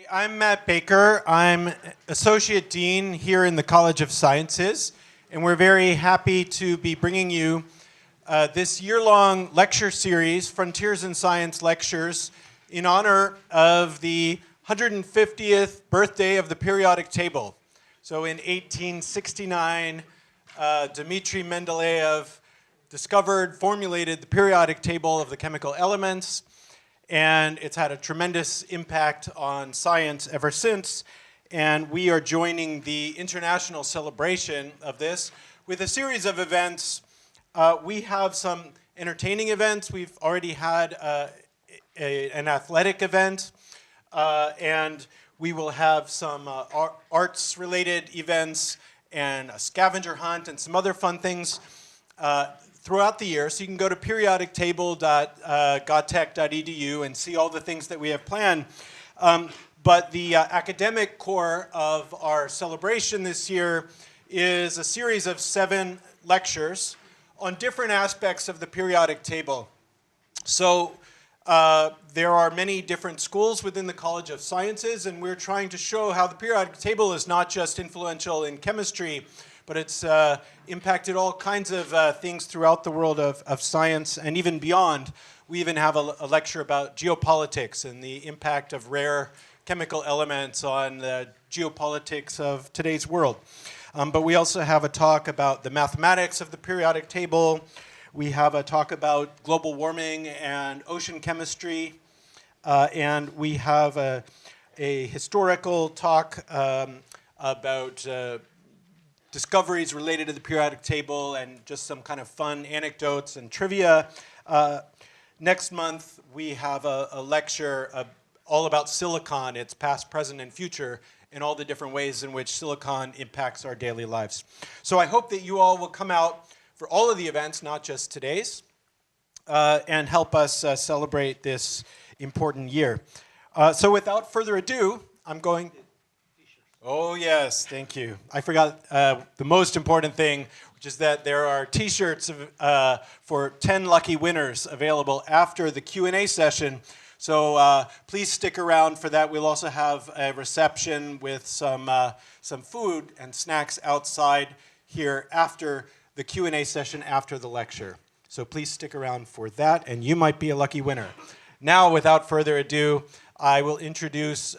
I'm Matt Baker. I'm Associate Dean here in the College of Sciences, and we're very happy to be bringing you this year-long lecture series, Frontiers in Science Lectures, in honor of the 150th birthday of the periodic table. So in 1869, Dmitri Mendeleev formulated the periodic table of the chemical elements, and it's had a tremendous impact on science ever since. And we are joining the international celebration of this with a series of events. We have some entertaining events. We've already had an athletic event, and we will have some arts-related events and a scavenger hunt and some other fun things throughout the year. So you can go to periodictable.godtech.edu and see all the things that we have planned. But the academic core of our celebration this year is a series of 7 lectures on different aspects of the periodic table. So there are many different schools within the College of Sciences, and we're trying to show how the periodic table is not just influential in chemistry, but it's impacted all kinds of things throughout the world of science and even beyond. We even have a lecture about geopolitics and the impact of rare chemical elements on the geopolitics of today's world. But we also have a talk about the mathematics of the periodic table. We have a talk about global warming and ocean chemistry. And we have a historical talk about discoveries related to the periodic table and just some kind of fun anecdotes and trivia. Next month, we have a lecture all about silicon, its past, present, and future, and all the different ways in which silicon impacts our daily lives. So I hope that you all will come out for all of the events, not just today's, and help us celebrate this important year. So without further ado, I'm going... Oh, yes, thank you. I forgot the most important thing, which is that there are T-shirts for 10 lucky winners available after the Q&A session. So please stick around for that. We'll also have a reception with some food and snacks outside here after the Q&A session after the lecture. So please stick around for that, and you might be a lucky winner. Now, without further ado, I will introduce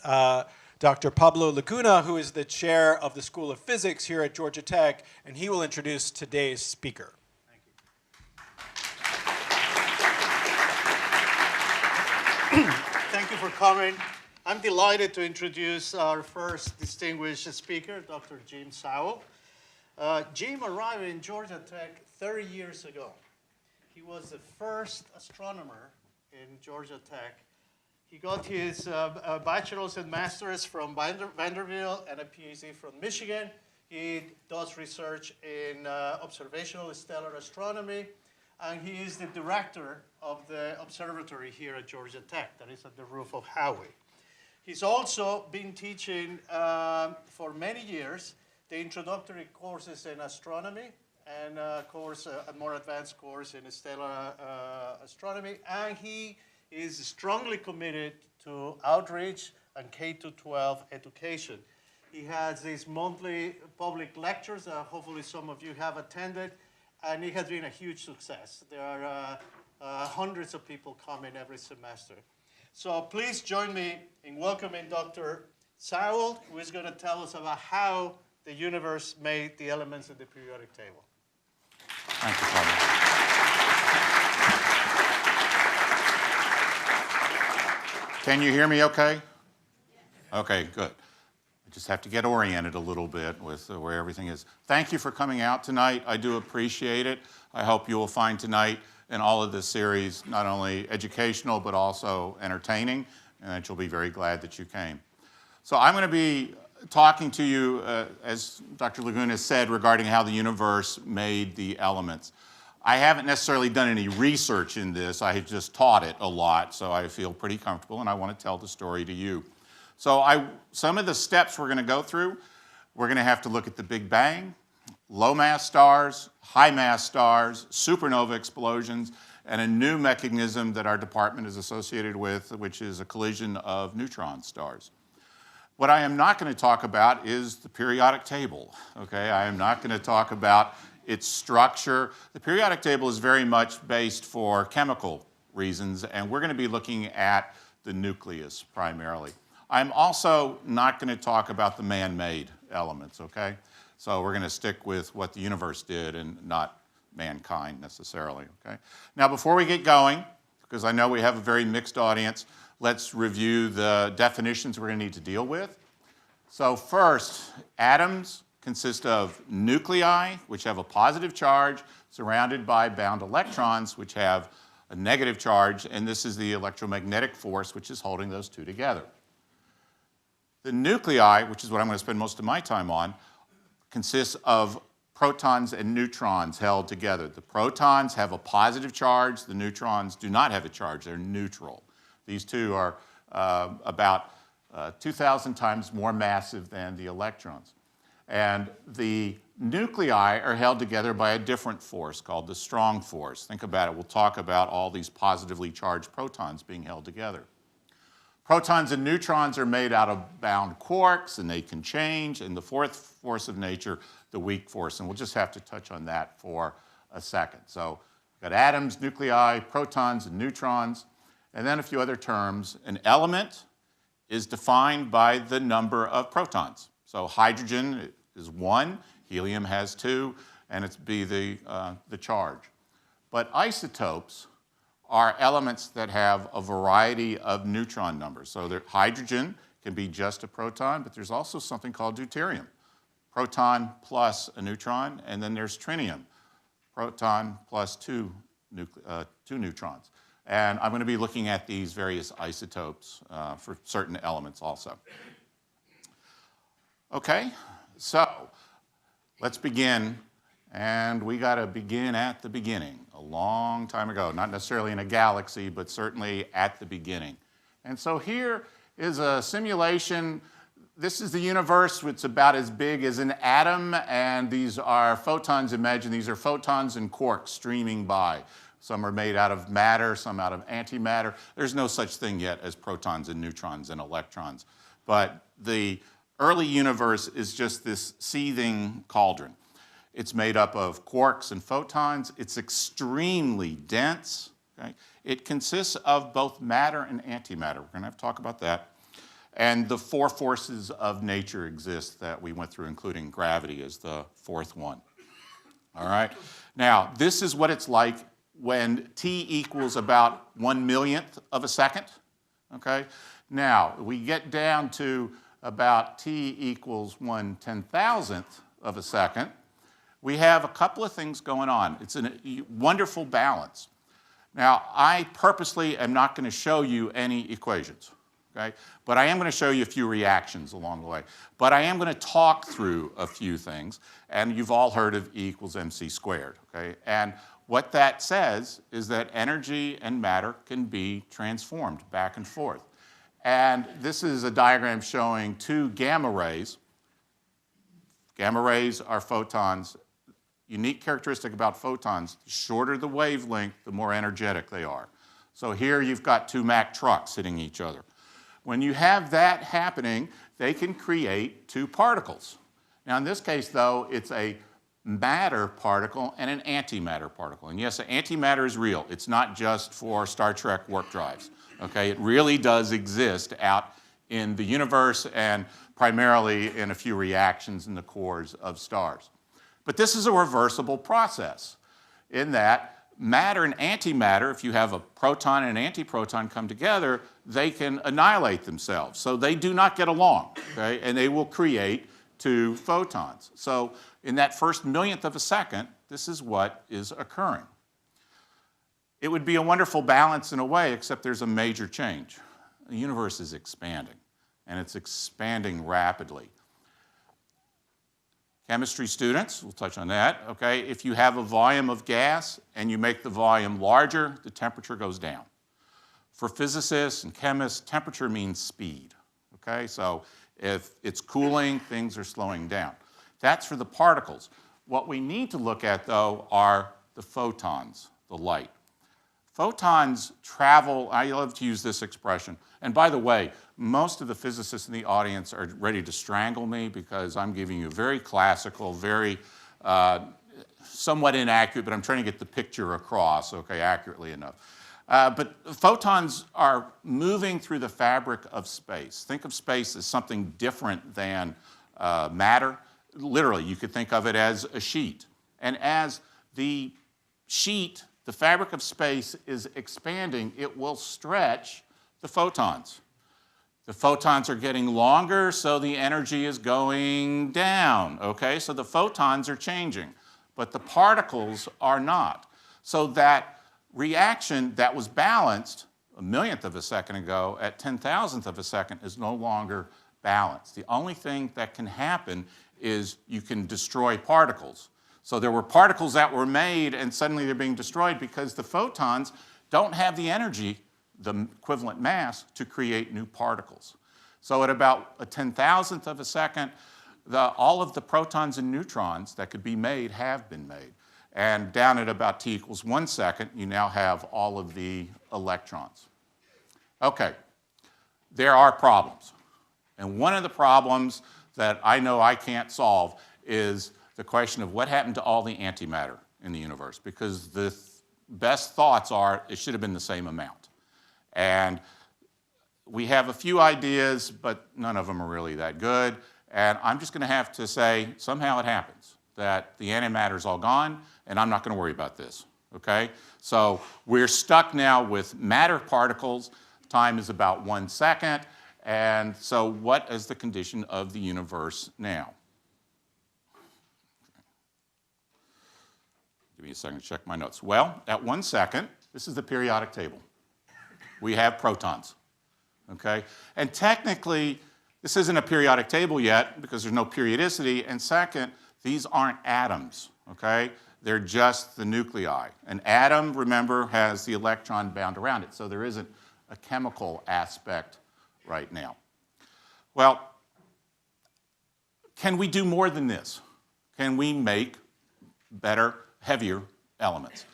Dr. Pablo Laguna, who is the chair of the School of Physics here at Georgia Tech, and he will introduce today's speaker. Thank you. Thank you for coming. I'm delighted to introduce our first distinguished speaker, Dr. James Sowell. Jim arrived in Georgia Tech 30 years ago. He was the first astronomer in Georgia Tech. He got his bachelor's and master's from Vanderbilt and a PhD from Michigan. He does research in observational stellar astronomy, and he is the director of the observatory here at Georgia Tech that is at the roof of Howey. He's also been teaching for many years the introductory courses in astronomy and a more advanced course in stellar astronomy, and he is strongly committed to outreach and K-12 education. He has these monthly public lectures that hopefully some of you have attended, and it has been a huge success. There are hundreds of people coming every semester. So please join me in welcoming Dr. Sowell, who is going to tell us about how the universe made the elements of the periodic table. Thank you, Pablo. Can you hear me okay? Okay, good. I just have to get oriented a little bit with where everything is. Thank you for coming out tonight. I do appreciate it. I hope you will find tonight and all of this series not only educational but also entertaining, and that you'll be very glad that you came. So I'm going to be talking to you, as Dr. Laguna said, regarding how the universe made the elements. I haven't necessarily done any research in this. I have just taught it a lot, so I feel pretty comfortable, and I want to tell the story to you. So some of the steps we're going to go through, we're going to have to look at the Big Bang, low-mass stars, high-mass stars, supernova explosions, and a new mechanism that our department is associated with, which is a collision of neutron stars. What I am not going to talk about is the periodic table, okay? I am not going to talk about its structure. The periodic table is very much based for chemical reasons, and we're going to be looking at the nucleus primarily. I'm also not going to talk about the man-made elements, okay? So we're going to stick with what the universe did and not mankind necessarily, okay? Now, before we get going, because I know we have a very mixed audience, let's review the definitions we're going to need to deal with. So first, atoms consist of nuclei, which have a positive charge, surrounded by bound electrons, which have a negative charge, and this is the electromagnetic force which is holding those two together. The nuclei, which is what I'm going to spend most of my time on, consists of protons and neutrons held together. The protons have a positive charge. The neutrons do not have a charge. They're neutral. These two are about 2,000 times more massive than the electrons. And the nuclei are held together by a different force called the strong force. Think about it. We'll talk about all these positively charged protons being held together. Protons and neutrons are made out of bound quarks, and they can change. And the fourth force of nature, the weak force. And we'll just have to touch on that for a second. So we've got atoms, nuclei, protons, and neutrons, and then a few other terms. An element is defined by the number of protons. So hydrogen is 1, helium has 2, and it's be the charge. But isotopes are elements that have a variety of neutron numbers. So hydrogen can be just a proton, but there's also something called deuterium. Proton plus a neutron, and then there's tritium. Proton plus two neutrons. And I'm going to be looking at these various isotopes for certain elements also. Okay, so let's begin. And we got to begin at the beginning, a long time ago. Not necessarily in a galaxy, but certainly at the beginning. And so here is a simulation. This is the universe. It's about as big as an atom, and these are photons. Imagine these are photons and quarks streaming by. Some are made out of matter, some out of antimatter. There's no such thing yet as protons and neutrons and electrons. But the early universe is just this seething cauldron. It's made up of quarks and photons. It's extremely dense. Okay? It consists of both matter and antimatter. We're going to have to talk about that. And the four forces of nature exist that we went through, including gravity as the fourth one. All right? Now, this is what it's like when t equals about 1/1,000,000th of a second. Okay? Now, we get down to about t equals 1/10,000th of a second. We have a couple of things going on. It's a wonderful balance. Now, I purposely am not going to show you any equations, okay? But I am going to show you a few reactions along the way. But I am going to talk through a few things, and you've all heard of E equals mc squared, okay? And what that says is that energy and matter can be transformed back and forth. And this is a diagram showing two gamma rays. Gamma rays are photons. Unique characteristic about photons, the shorter the wavelength, the more energetic they are. So here you've got two Mack trucks hitting each other. When you have that happening, they can create two particles. Now in this case, though, it's a matter particle and an antimatter particle. And yes, the antimatter is real. It's not just for Star Trek warp drives. Okay? It really does exist out in the universe and primarily in a few reactions in the cores of stars. But this is a reversible process in that matter and antimatter, if you have a proton and an antiproton come together, they can annihilate themselves. So they do not get along, okay? And they will create two photons. So in that first millionth of a second, this is what is occurring. It would be a wonderful balance in a way, except there's a major change. The universe is expanding, and it's expanding rapidly. Chemistry students, we'll touch on that, okay? If you have a volume of gas and you make the volume larger, the temperature goes down. For physicists and chemists, temperature means speed, okay? So if it's cooling, things are slowing down. That's for the particles. What we need to look at, though, are the photons, the light. photons travel, I love to use this expression, and by the way, most of the physicists in the audience are ready to strangle me because I'm giving you a very classical, very somewhat inaccurate, but I'm trying to get the picture across, okay, accurately enough. But photons are moving through the fabric of space. Think of space as something different than matter. Literally, you could think of it as a sheet. And as the sheet, the fabric of space is expanding, it will stretch the photons. The photons are getting longer, so the energy is going down, okay? So the photons are changing, but the particles are not. So that reaction that was balanced a millionth of a second ago at 10,000th of a second is no longer balanced. The only thing that can happen is you can destroy particles. So there were particles that were made and suddenly they're being destroyed because the photons don't have the energy, the equivalent mass, to create new particles. So at about a 10,000th of a second, all of the protons and neutrons that could be made have been made. And down at about t equals 1 second, you now have all of the electrons. Okay, there are problems. And one of the problems that I know I can't solve is the question of what happened to all the antimatter in the universe, because the best thoughts are it should have been the same amount. And we have a few ideas, but none of them are really that good. And I'm just going to have to say somehow it happens, that the antimatter is all gone, and I'm not going to worry about this, okay? So we're stuck now with matter particles. Time is about 1 second. And so what is the condition of the universe now? Give me a second to check my notes. Well, at 1 second, this is the periodic table. We have protons, okay? And technically, this isn't a periodic table yet because there's no periodicity. And second, these aren't atoms, okay? They're just the nuclei. An atom, remember, has the electron bound around it, so there isn't a chemical aspect right now. Well, can we do more than this? Can we make better, heavier elements?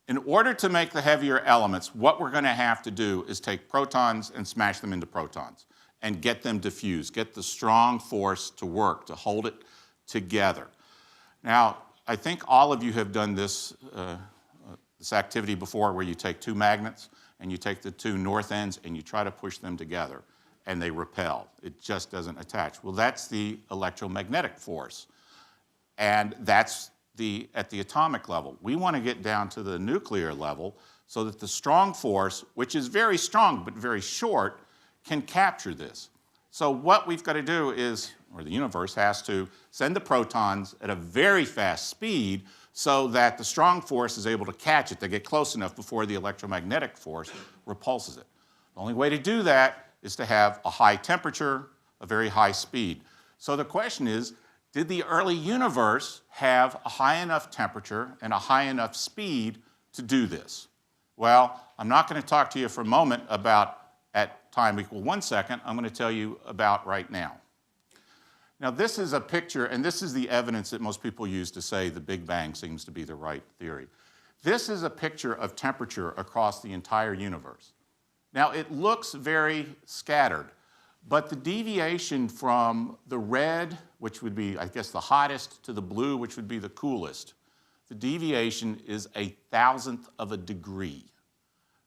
In order to make the heavier elements, what we're going to have to do is take protons and smash them into protons and get them diffused, get the strong force to work, to hold it together. Now, I think all of you have done this, this activity before where you take two magnets and you take the two north ends and you try to push them together and they repel. It just doesn't attach. Well, that's the electromagnetic force. And that's at the atomic level. We want to get down to the nuclear level so that the strong force, which is very strong but very short, can capture this. So what we've got to do is, or the universe has to send the protons at a very fast speed so that the strong force is able to catch it. They get close enough before the electromagnetic force repulses it. The only way to do that is to have a high temperature, a very high speed. So the question is, did the early universe have a high enough temperature and a high enough speed to do this? Well, I'm not going to talk to you for a moment about at time equal 1 second. I'm going to tell you about right now. Now, this is a picture, and this is the evidence that most people use to say the Big Bang seems to be the right theory. This is a picture of temperature across the entire universe. Now, it looks very scattered, but the deviation from the red, which would be, I guess, the hottest, to the blue, which would be the coolest, the deviation is 1,000th of a degree.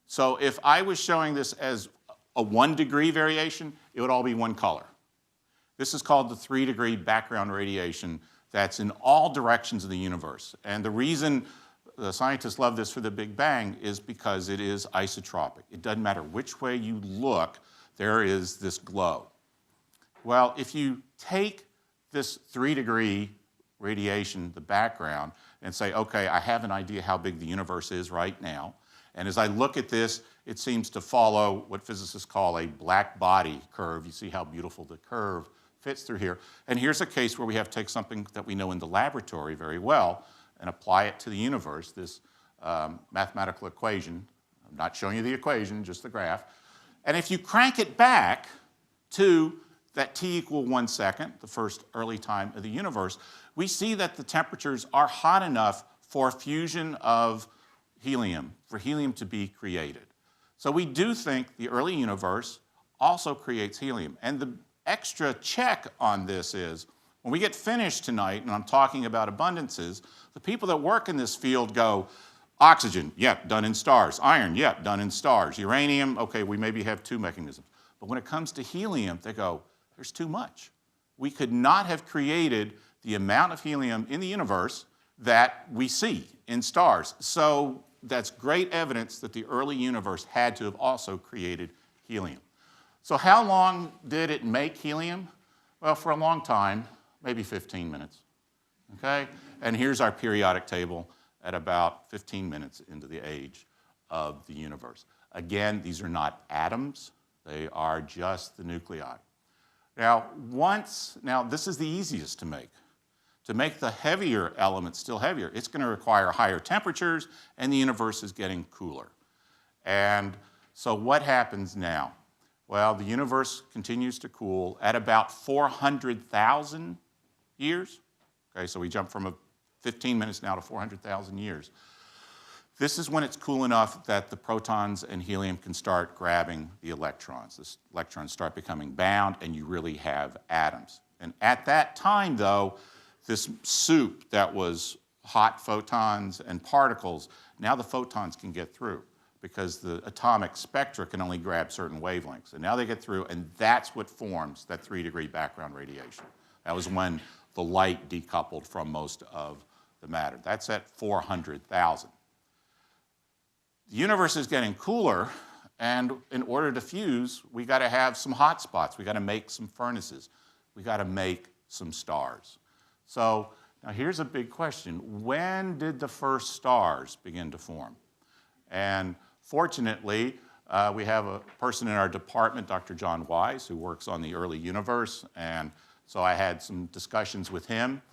So if I was showing this as a 1 degree variation, it would all be one color. This is called the 3-degree background radiation that's in all directions of the universe. And the reason the scientists love this for the Big Bang is because it is isotropic. It doesn't matter which way you look, there is this glow. Well, if you take this 3-degree radiation, the background, and say, okay, I have an idea how big the universe is right now, and as I look at this, it seems to follow what physicists call a black body curve. You see how beautiful the curve fits through here. And here's a case where we have to take something that we know in the laboratory very well and apply it to the universe, this mathematical equation. I'm not showing you the equation, just the graph. And if you crank it back to that t equal 1 second, the first early time of the universe, we see that the temperatures are hot enough for fusion of helium, for helium to be created. So we do think the early universe also creates helium. And the extra check on this is, when we get finished tonight, and I'm talking about abundances, the people that work in this field go, oxygen, yep, done in stars. Iron, yep, done in stars. Uranium, okay, we maybe have 2 mechanisms. But when it comes to helium, they go, there's too much. We could not have created the amount of helium in the universe that we see in stars. So that's great evidence that the early universe had to have also created helium. So how long did it make helium? Well, for a long time, maybe 15 minutes, okay? And here's our periodic table at about 15 minutes into the age of the universe. Again, these are not atoms. They are just the nuclei. Now, this is the easiest to make. To make the heavier elements still heavier, it's going to require higher temperatures, and the universe is getting cooler. And so what happens now? Well, the universe continues to cool at about 400,000 years. Okay, so we jump from 15 minutes now to 400,000 years. This is when it's cool enough that the protons and helium can start grabbing the electrons. The electrons start becoming bound, and you really have atoms. And at that time, though, this soup that was hot photons and particles, now the photons can get through because the atomic spectra can only grab certain wavelengths. And now they get through, and that's what forms that 3-degree background radiation. That was when the light decoupled from most of the matter. That's at 400,000. The universe is getting cooler, and in order to fuse, we got to have some hot spots. We got to make some furnaces. We got to make some stars. So now here's a big question. When did the first stars begin to form? And fortunately, we have a person in our department, Dr. John Wise, who works on the early universe, and so I had some discussions with him.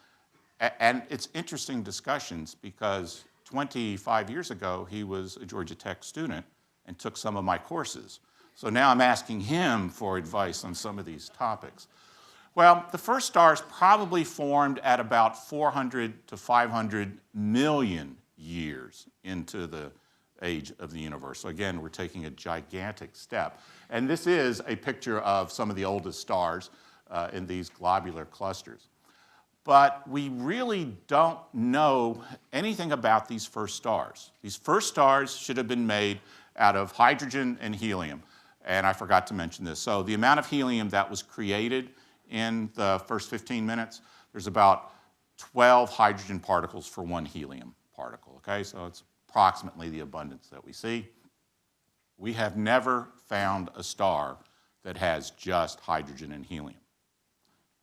And it's interesting discussions because 25 years ago, he was a Georgia Tech student and took some of my courses. So now I'm asking him for advice on some of these topics. Well, the first stars probably formed at about 400 to 500 million years into the age of the universe. So again, we're taking a gigantic step. And this is a picture of some of the oldest stars in these globular clusters. But we really don't know anything about these first stars. These first stars should have been made out of hydrogen and helium. And I forgot to mention this. So the amount of helium that was created in the first 15 minutes, there's about 12 hydrogen particles for 1 helium particle, okay? So it's approximately the abundance that we see. We have never found a star that has just hydrogen and helium.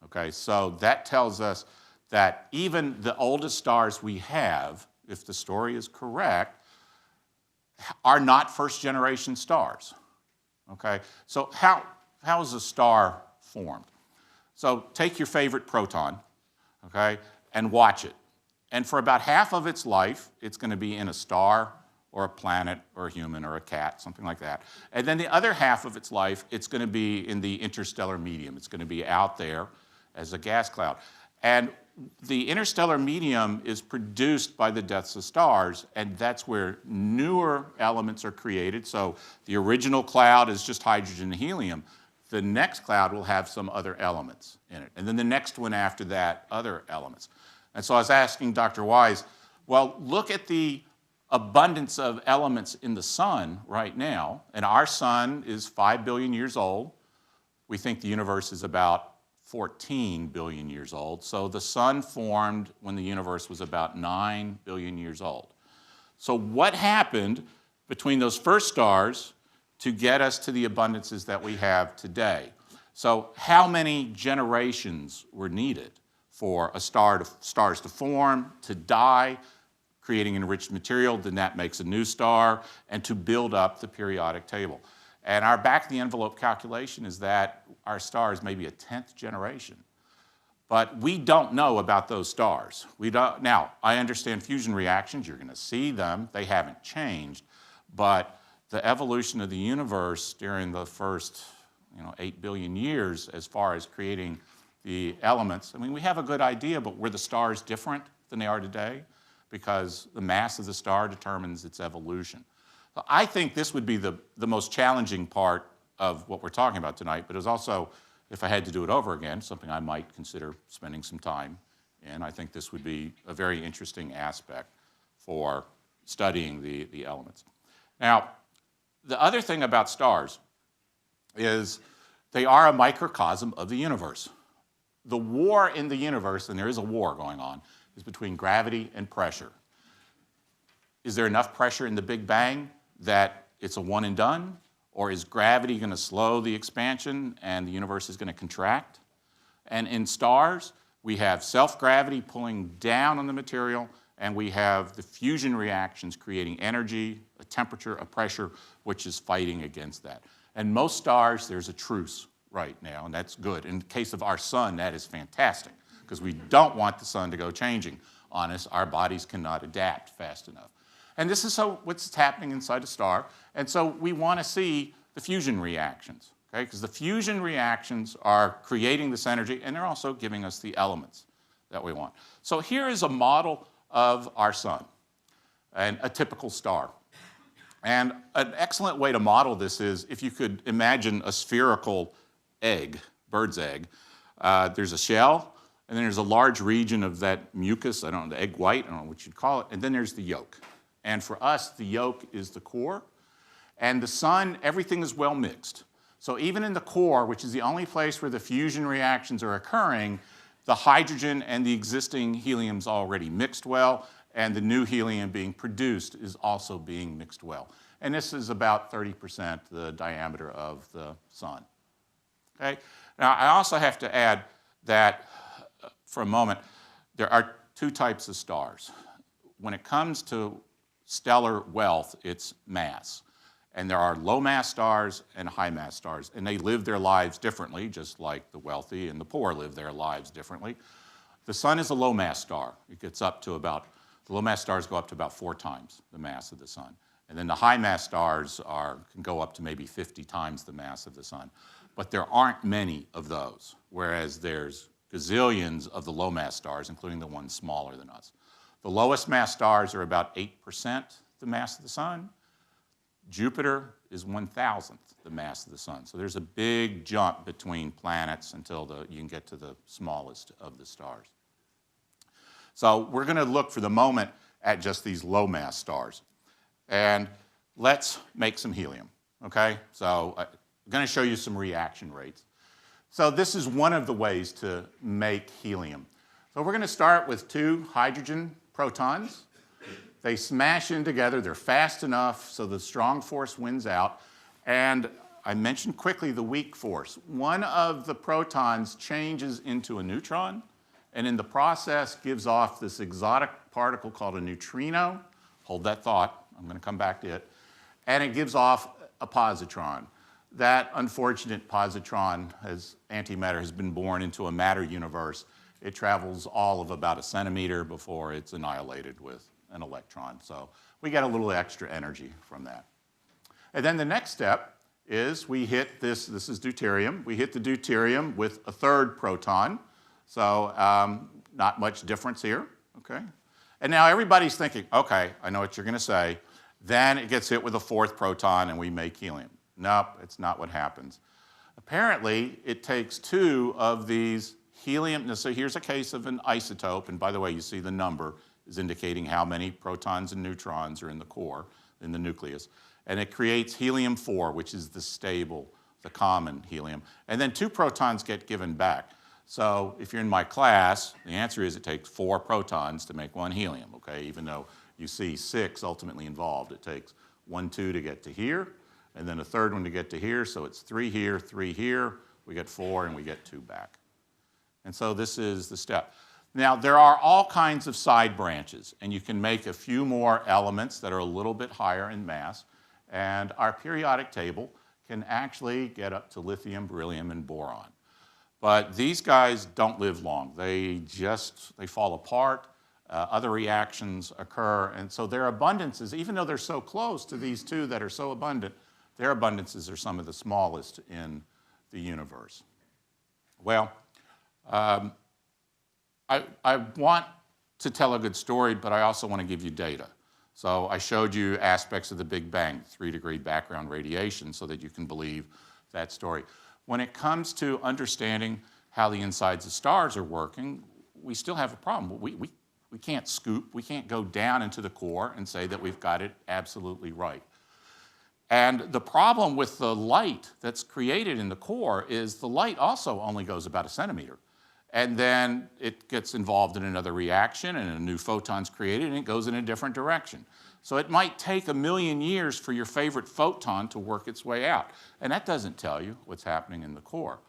Okay, so that tells us that even the oldest stars we have, if the story is correct, are not first-generation stars. Okay, so how is a star formed? So take your favorite proton, okay, and watch it. And for about half of its life, it's going to be in a star or a planet or a human or a cat, something like that. And then the other half of its life, it's going to be in the interstellar medium. It's going to be out there as a gas cloud. And the interstellar medium is produced by the deaths of stars, and that's where newer elements are created. So the original cloud is just hydrogen and helium. The next cloud will have some other elements in it. And then the next one after that, other elements. And so I was asking Dr. Wise, well, look at the abundance of elements in the sun right now. And our sun is 5 billion years old. We think the universe is about 14 billion years old. So the sun formed when the universe was about 9 billion years old. So what happened between those first stars to get us to the abundances that we have today? So how many generations were needed for stars to form, to die, creating enriched material, then that makes a new star, and to build up the periodic table? And our back-of-the-envelope calculation is that our star is maybe a 10th generation. But we don't know about those stars. Now, I understand fusion reactions. You're going to see them. They haven't changed. But the evolution of the universe during the first 8 billion years as far as creating the elements, I mean, we have a good idea, but were the stars different than they are today? because the mass of the star determines its evolution. So I think this would be the most challenging part of what we're talking about tonight, but it was also, if I had to do it over again, something I might consider spending some time in. I think this would be a very interesting aspect for studying the elements. Now, the other thing about stars is they are a microcosm of the universe. The war in the universe, and there is a war going on, is between gravity and pressure. Is there enough pressure in the Big Bang that it's a one and done? Or is gravity going to slow the expansion and the universe is going to contract? And in stars, we have self-gravity pulling down on the material, and we have the fusion reactions creating energy, a temperature, a pressure, which is fighting against that. And most stars, there's a truce right now, and that's good. In the case of our sun, that is fantastic, because we don't want the sun to go changing on us. Our bodies cannot adapt fast enough. And this is what's happening inside a star. And so we want to see the fusion reactions, okay? Because the fusion reactions are creating this energy, and they're also giving us the elements that we want. So here is a model of our sun, and a typical star. And an excellent way to model this is if you could imagine a spherical egg, bird's egg. There's a shell, and then there's a large region of that mucus, I don't know, the egg white, I don't know what you'd call it, and then there's the yolk. And for us, the yolk is the core. And the sun, everything is well mixed. So even in the core, which is the only place where the fusion reactions are occurring, the hydrogen and the existing helium's already mixed well, and the new helium being produced is also being mixed well. And this is about 30% the diameter of the sun. Okay? Now, I also have to add that, for a moment, there are two types of stars. When it comes to stellar wealth, it's mass. And there are low-mass stars and high-mass stars, and they live their lives differently, just like the wealthy and the poor live their lives differently. The sun is a low-mass star. It gets up to about, the low-mass stars go up to about 4 times the mass of the sun. And then the high-mass stars can go up to maybe 50 times the mass of the sun. But there aren't many of those, whereas there's gazillions of the low-mass stars, including the ones smaller than us. The lowest mass stars are about 8% the mass of the sun. Jupiter is 1,000th the mass of the sun. So there's a big jump between planets until you can get to the smallest of the stars. So we're going to look for the moment at just these low mass stars. And let's make some helium, okay? So I'm going to show you some reaction rates. So this is one of the ways to make helium. So we're going to start with 2 hydrogen protons. They smash in together. They're fast enough so the strong force wins out. And I mentioned quickly the weak force. One of the protons changes into a neutron, and in the process gives off this exotic particle called a neutrino. Hold that thought. I'm going to come back to it. And it gives off a positron. That unfortunate positron, as antimatter, has been born into a matter universe. It travels all of about 1 centimeter before it's annihilated with an electron. So we get a little extra energy from that. And then the next step is we hit this is deuterium. We hit the deuterium with a 3rd proton. So not much difference here, okay? And now everybody's thinking, okay, I know what you're going to say. Then it gets hit with a 4th proton and we make helium. Nope, it's not what happens. Apparently, it takes 2 of these helium. So here's a case of an isotope. And by the way, you see the number is indicating how many protons and neutrons are in the core, in the nucleus. And it creates helium-4, which is the stable, the common helium. And then 2 protons get given back. So if you're in my class, the answer is it takes 4 protons to make 1 helium, okay? Even though you see 6 ultimately involved. It takes 1, 2 to get to here, and then a 3rd one to get to here. So it's 3 here, 3 here. We get 4, and we get 2 back. And so this is the step. Now, there are all kinds of side branches, and you can make a few more elements that are a little bit higher in mass. And our periodic table can actually get up to lithium, beryllium, and boron. But these guys don't live long. They fall apart. Other reactions occur. And so their abundances, even though they're so close to these 2 that are so abundant, their abundances are some of the smallest in the universe. Well, I want to tell a good story, but I also want to give you data. So I showed you aspects of the Big Bang, 3-degree background radiation, so that you can believe that story. When it comes to understanding how the insides of stars are working, we still have a problem. We can't scoop, we can't go down into the core and say that we've got it absolutely right. And the problem with the light that's created in the core is the light also only goes about 1 centimeter. And then it gets involved in another reaction and a new photon's created and it goes in a different direction. So it might take 1 million years for your favorite photon to work its way out. And that doesn't tell you what's happening in the core.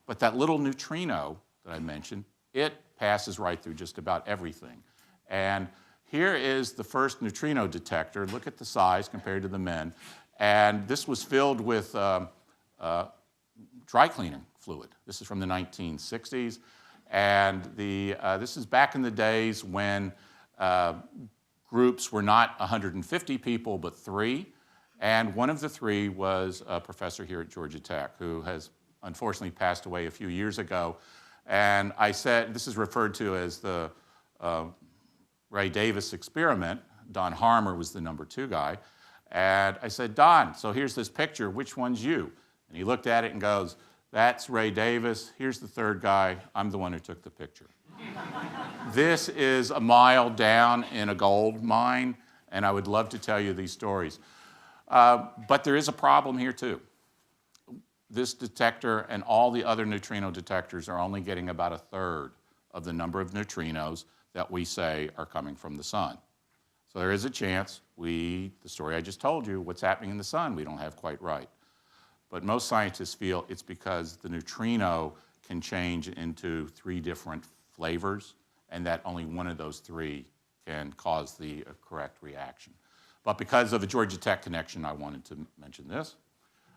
But that little neutrino that I mentioned, it passes right through just about everything. And here is the first neutrino detector. Look at the size compared to the men. And this was filled with dry cleaning fluid. This is from the 1960s. And this is back in the days when groups were not 150 people, but 3. And one of the 3 was a professor here at Georgia Tech who has unfortunately passed away a few years ago. And I said, this is referred to as the Ray Davis experiment. Don Harmer was the number 2 guy. And I said, Don, so here's this picture, which one's you? And he looked at it and goes, that's Ray Davis. Here's the 3rd guy. I'm the one who took the picture. This is a mile down in a gold mine, and I would love to tell you these stories. But there is a problem here, too. This detector and all the other neutrino detectors are only getting about 1/3 of the number of neutrinos that we say are coming from the sun. So there is a chance the story I just told you, what's happening in the sun, we don't have quite right. But most scientists feel it's because the neutrino can change into 3 different flavors, and that only one of those 3 can cause the correct reaction. But because of a Georgia Tech connection, I wanted to mention this.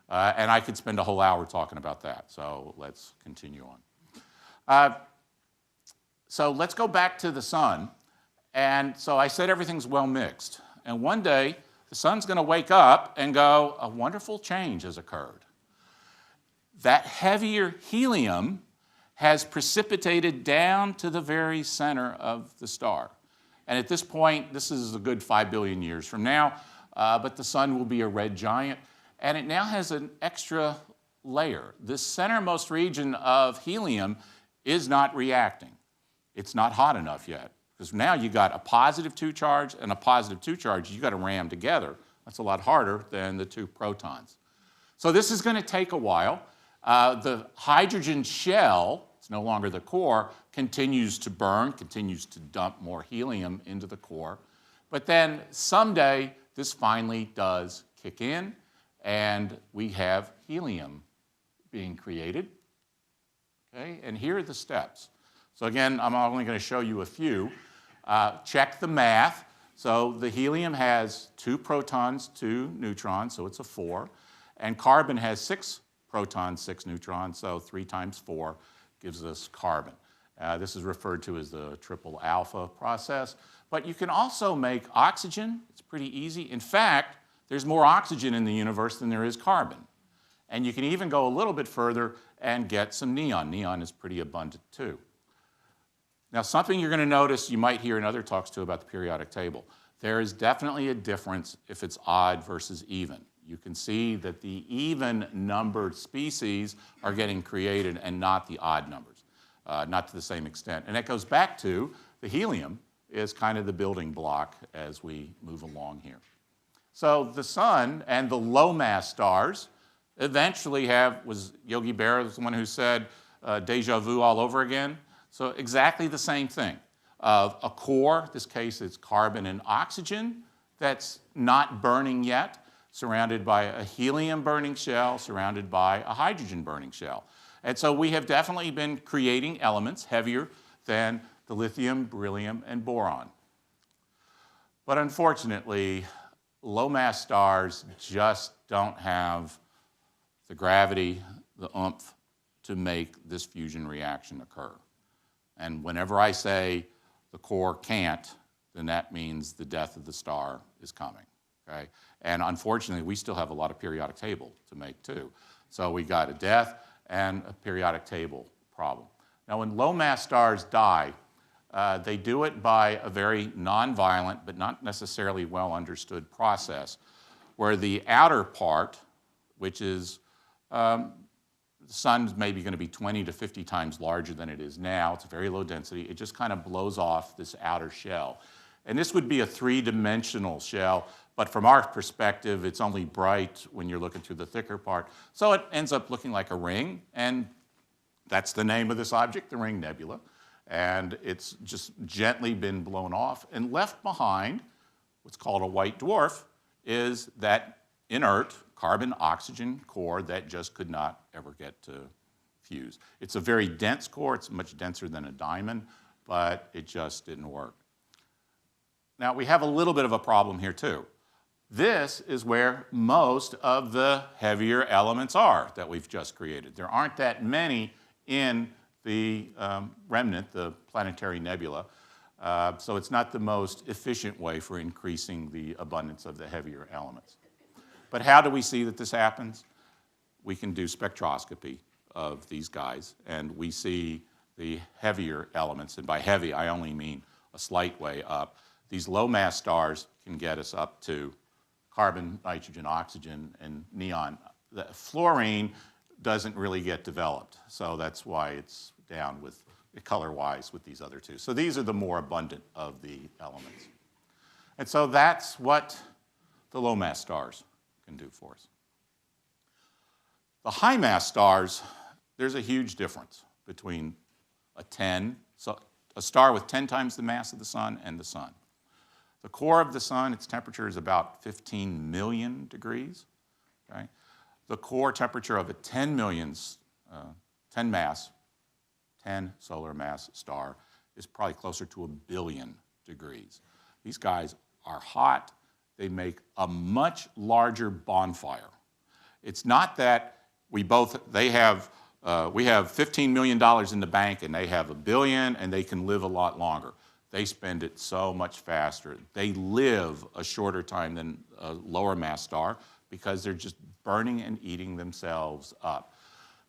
And I could spend a whole hour talking about that, so let's continue on. So let's go back to the sun. And so I said everything's well mixed. And one day, the sun's going to wake up and go, a wonderful change has occurred. That heavier helium has precipitated down to the very center of the star. And at this point, this is a good 5 billion years from now, but the sun will be a red giant. And it now has an extra layer. This centermost region of helium is not reacting. It's not hot enough yet. Because now you got a positive 2 charge and a positive 2 charge. You got to ram together. That's a lot harder than the 2 protons. So this is going to take a while. The hydrogen shell, it's no longer the core, continues to burn, continues to dump more helium into the core. But then someday this finally does kick in, and we have helium being created. Okay? And here are the steps. So again, I'm only going to show you a few. Check the math. So the helium has 2 protons, 2 neutrons, so it's a 4. And carbon has 6 protons, 6 neutrons, so 3 times 4 gives us carbon. This is referred to as the triple alpha process. But you can also make oxygen. It's pretty easy. In fact, there's more oxygen in the universe than there is carbon. And you can even go a little bit further and get some neon. Neon is pretty abundant too. Now, something you're going to notice, you might hear in other talks too about the periodic table. There is definitely a difference if it's odd versus even. You can see that the even-numbered species are getting created and not the odd numbers, not to the same extent. And that goes back to the helium is kind of the building block as we move along here. So the sun and the low-mass stars eventually was Yogi Berra was the one who said deja vu all over again? So exactly the same thing. A core, in this case it's carbon and oxygen, that's not burning yet, surrounded by a helium burning shell, surrounded by a hydrogen burning shell. And so we have definitely been creating elements heavier than the lithium, beryllium, and boron. But unfortunately, low-mass stars just don't have the gravity, the oomph to make this fusion reaction occur. And whenever I say the core can't, then that means the death of the star is coming. Okay? And unfortunately, we still have a lot of periodic table to make too. So we got a death and a periodic table problem. Now, when low-mass stars die, They do it by a very nonviolent but not necessarily well understood process, where the outer part, which is the sun's maybe going to be 20 to 50 times larger than it is now. It's very low density. It just kind of blows off this outer shell. And this would be a three-dimensional shell, but from our perspective, it's only bright when you're looking through the thicker part. So it ends up looking like a ring, and that's the name of this object, the Ring Nebula. And it's just gently been blown off, and left behind, what's called a white dwarf, is that inert carbon-oxygen core that just could not ever get to fuse. It's a very dense core. It's much denser than a diamond, but it just didn't work. Now, we have a little bit of a problem here, too. This is where most of the heavier elements are that we've just created. There aren't that many in the remnant, the planetary nebula, so it's not the most efficient way for increasing the abundance of the heavier elements. But how do we see that this happens? We can do spectroscopy of these guys, and we see the heavier elements, and by heavy I only mean a slight way up. These low-mass stars can get us up to carbon, nitrogen, oxygen, and neon. The fluorine doesn't really get developed, so that's why it's down with color-wise with these other two. So these are the more abundant of the elements. And so that's what the low-mass stars can do for us. The high-mass stars, there's a huge difference between a star with 10 times the mass of the sun and the sun. The core of the sun, its temperature is about 15 million degrees. Okay? The core temperature of a 10 solar mass star is probably closer to 1 billion degrees. These guys are hot. They make a much larger bonfire. It's not that we have $15 million in the bank and they have $1 billion and they can live a lot longer. They spend it so much faster. They live a shorter time than a lower mass star because they're just burning and eating themselves up.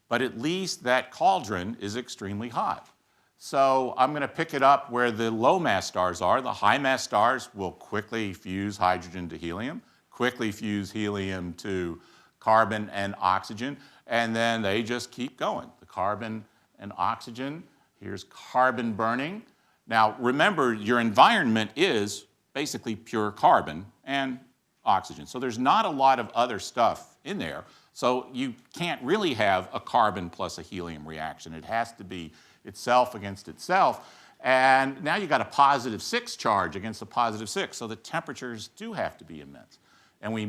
But at least that cauldron is extremely hot. So I'm going to pick it up where the low mass stars are. The high mass stars will quickly fuse hydrogen to helium, quickly fuse helium to carbon and oxygen, and then they just keep going. The carbon and oxygen, here's carbon burning. Now remember, your environment is basically pure carbon and oxygen. So there's not a lot of other stuff in there. So you can't really have a carbon plus a helium reaction. It has to be itself against itself. And now you've got a positive 6 charge against a positive 6. So the temperatures do have to be immense. And we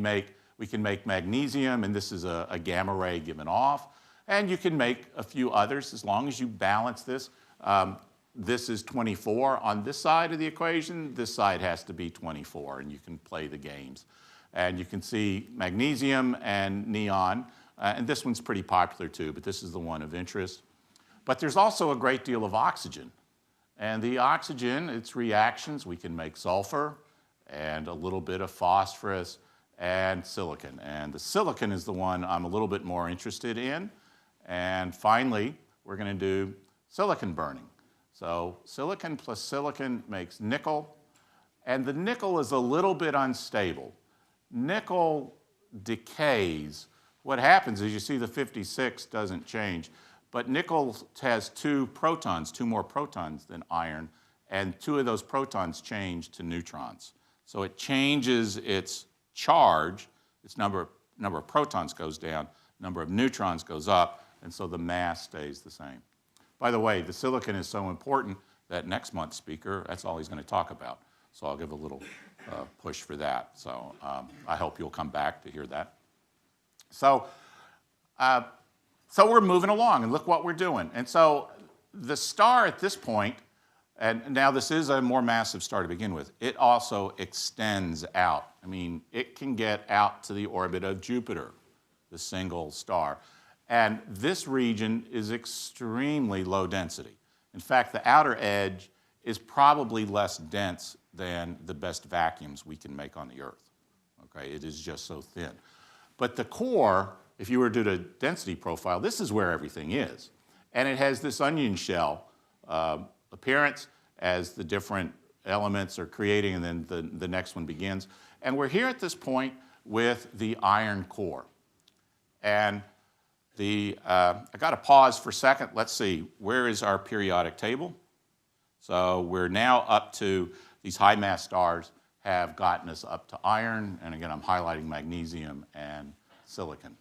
can make magnesium, and this is a gamma ray given off. And you can make a few others as long as you balance this. This is 24 on this side of the equation. This side has to be 24, and you can play the games. And you can see magnesium and neon, and this one's pretty popular too, but this is the one of interest. But there's also a great deal of oxygen. And the oxygen, its reactions, we can make sulfur and a little bit of phosphorus and silicon. And the silicon is the one I'm a little bit more interested in. And finally, we're going to do silicon burning. So silicon plus silicon makes nickel, and the nickel is a little bit unstable. Nickel decays. What happens is you see the 56 doesn't change, but nickel has 2 more protons than iron, and 2 of those protons change to neutrons. So it changes its charge, its number of protons goes down, number of neutrons goes up, and so the mass stays the same. By the way, the silicon is so important that next month's speaker, that's all he's going to talk about. So I'll give a little push for that. So I hope you'll come back to hear that. So we're moving along, and look what we're doing. And so the star at this point, and now this is a more massive star to begin with, it also extends out. I mean, it can get out to the orbit of Jupiter, the single star. And this region is extremely low density. In fact, the outer edge is probably less dense than the best vacuums we can make on the Earth. Okay, it is just so thin. But the core, if you were to do a density profile, this is where everything is. And it has this onion shell appearance, as the different elements are creating, and then the next one begins. And we're here at this point with the iron core. And I got to pause for a second. Let's see, where is our periodic table? So we're now up to these high mass stars have gotten us up to iron, and again, I'm highlighting magnesium and silicon.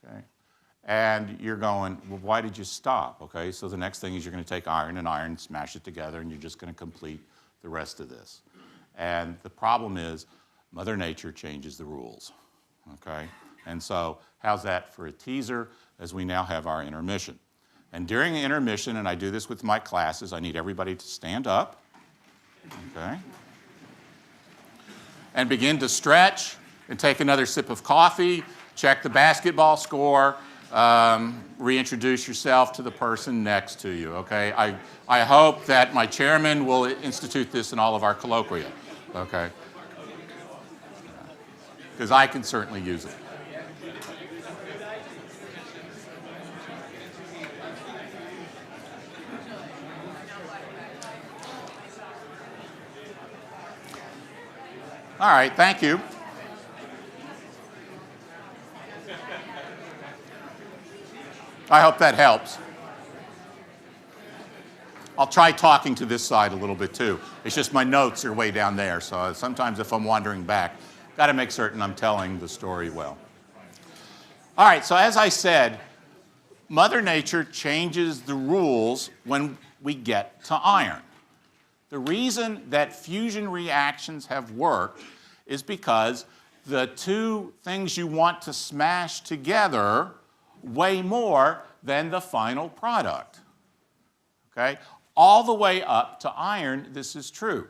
Okay. And you're going, well, why did you stop? Okay, so the next thing is you're going to take iron and iron, smash it together, and you're just going to complete the rest of this. And the problem is Mother Nature changes the rules. Okay, and so how's that for a teaser as we now have our intermission? And during the intermission, and I do this with my classes, I need everybody to stand up, okay, and begin to stretch and take another sip of coffee, check the basketball score, reintroduce yourself to the person next to you, okay? I hope that my chairman will institute this in all of our colloquia, okay? Because I can certainly use it. All right, thank you. I hope that helps. I'll try talking to this side a little bit too. It's just my notes are way down there, so sometimes if I'm wandering back, got to make certain I'm telling the story well. All right, so as I said, Mother Nature changes the rules when we get to iron. The reason that fusion reactions have worked is because the two things you want to smash together weigh more than the final product. Okay? All the way up to iron, this is true.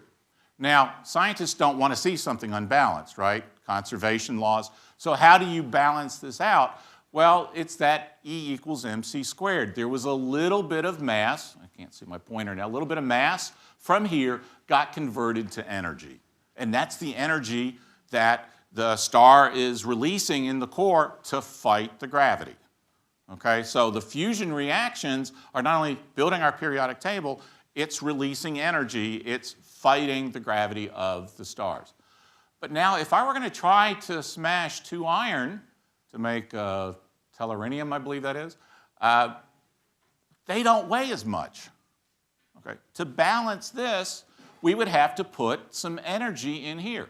Now, scientists don't want to see something unbalanced, right? Conservation laws. So how do you balance this out? Well, it's that E equals mc squared. There was a little bit of mass, I can't see my pointer now, a little bit of mass from here got converted to energy. And that's the energy that the star is releasing in the core to fight the gravity. Okay, so the fusion reactions are not only building our periodic table, it's releasing energy, it's fighting the gravity of the stars. But now, if I were going to try to smash 2 iron to make tellurium, I believe that is, they don't weigh as much. Okay, to balance this, we would have to put some energy in here.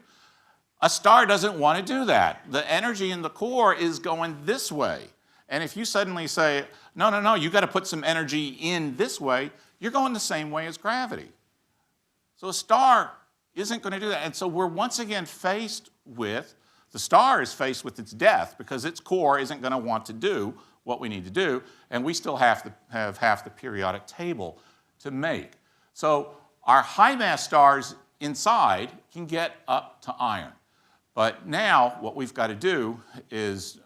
A star doesn't want to do that. The energy in the core is going this way. And if you suddenly say, no, you got to put some energy in this way, you're going the same way as gravity. So a star isn't going to do that. And so we're once again faced with, the star is faced with its death because its core isn't going to want to do what we need to do, and we still have to have half the periodic table to make. So our high mass stars inside can get up to iron. But now what we've got to do is,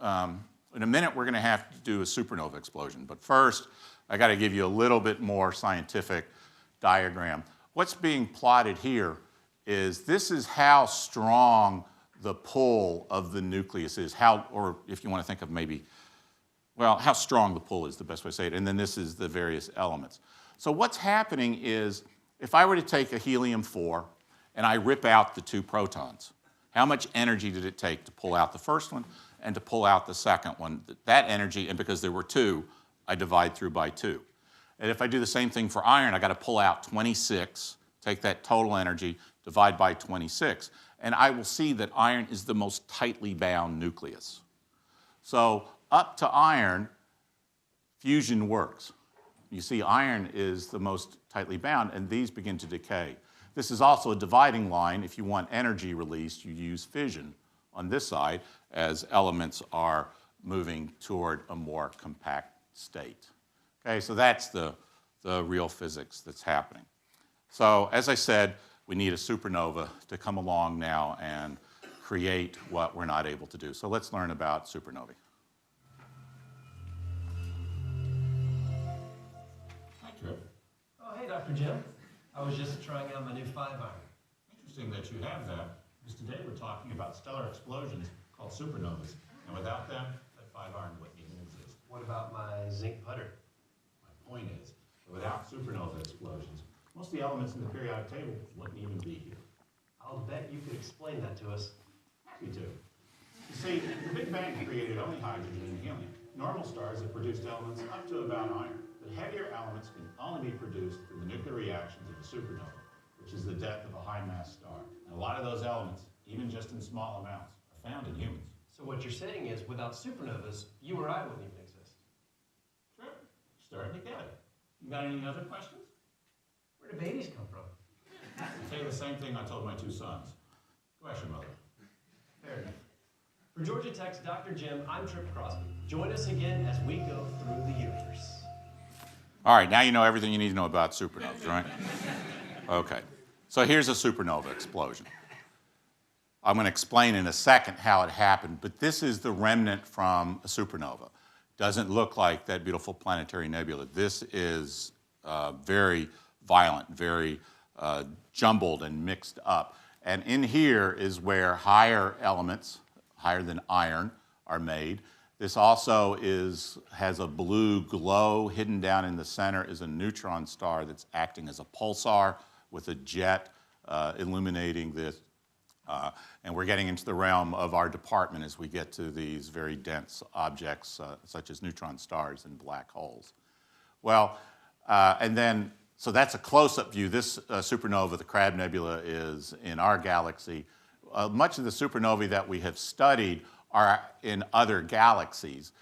in a minute, we're going to have to do a supernova explosion. But first, I got to give you a little bit more scientific diagram. What's being plotted here is this is how strong the pull of the nucleus is, or if you want to think of maybe, well, how strong the pull is the best way to say it. And then this is the various elements. So what's happening is, if I were to take a helium-4 and I rip out the 2 protons, how much energy did it take to pull out the first one and to pull out the second one? That energy, and because there were 2, I divide through by 2. And if I do the same thing for iron, I got to pull out 26, take that total energy, divide by 26. And I will see that iron is the most tightly bound nucleus. So up to iron, fusion works. You see iron is the most tightly bound, and these begin to decay. This is also a dividing line. If you want energy released, you use fission on this side as elements are moving toward a more compact state. Okay, so that's the real physics that's happening. So as I said, we need a supernova to come along now and create what we're not able to do. So let's learn about supernovae. Hi, Trip. Oh, hey, Dr. Jim. I was just trying out my new 5-iron. Interesting that you have that, because today we're talking about stellar explosions called supernovas. And without them, that 5-iron wouldn't even exist. What about my zinc putter? My point is, without supernova explosions, most of the elements in the periodic table wouldn't even be here. I'll bet you could explain that to us. Happy to. You see, the Big Bang created only hydrogen and helium. Normal stars have produced elements up to about iron, but heavier elements can only be produced through the nuclear reactions of a supernova, which is the death of a high-mass star. And a lot of those elements, even just in small amounts, are found in humans. So what you're saying is, without supernovas, you or I wouldn't even exist. True. Starting to get it. You got any other questions? Where do babies come from? I'll tell you the same thing I told my two sons. Go ask your mother. Fair enough. For Georgia Tech's Dr. Jim, I'm Trip Crosby. Join us again as we go through the universe. All right, now you know everything you need to know about supernovas, right? Okay, so here's a supernova explosion. I'm going to explain in a second how it happened, but this is the remnant from a supernova. Doesn't look like that beautiful planetary nebula. This is very violent, very jumbled and mixed up. And in here is where higher elements, higher than iron, are made. This also has a blue glow. Hidden down in the center is a neutron star that's acting as a pulsar with a jet illuminating this. And we're getting into the realm of our department as we get to these very dense objects such as neutron stars and black holes. Well, so that's a close-up view. This supernova, the Crab Nebula, is in our galaxy. Much of the supernovae that we have studied are in other galaxies.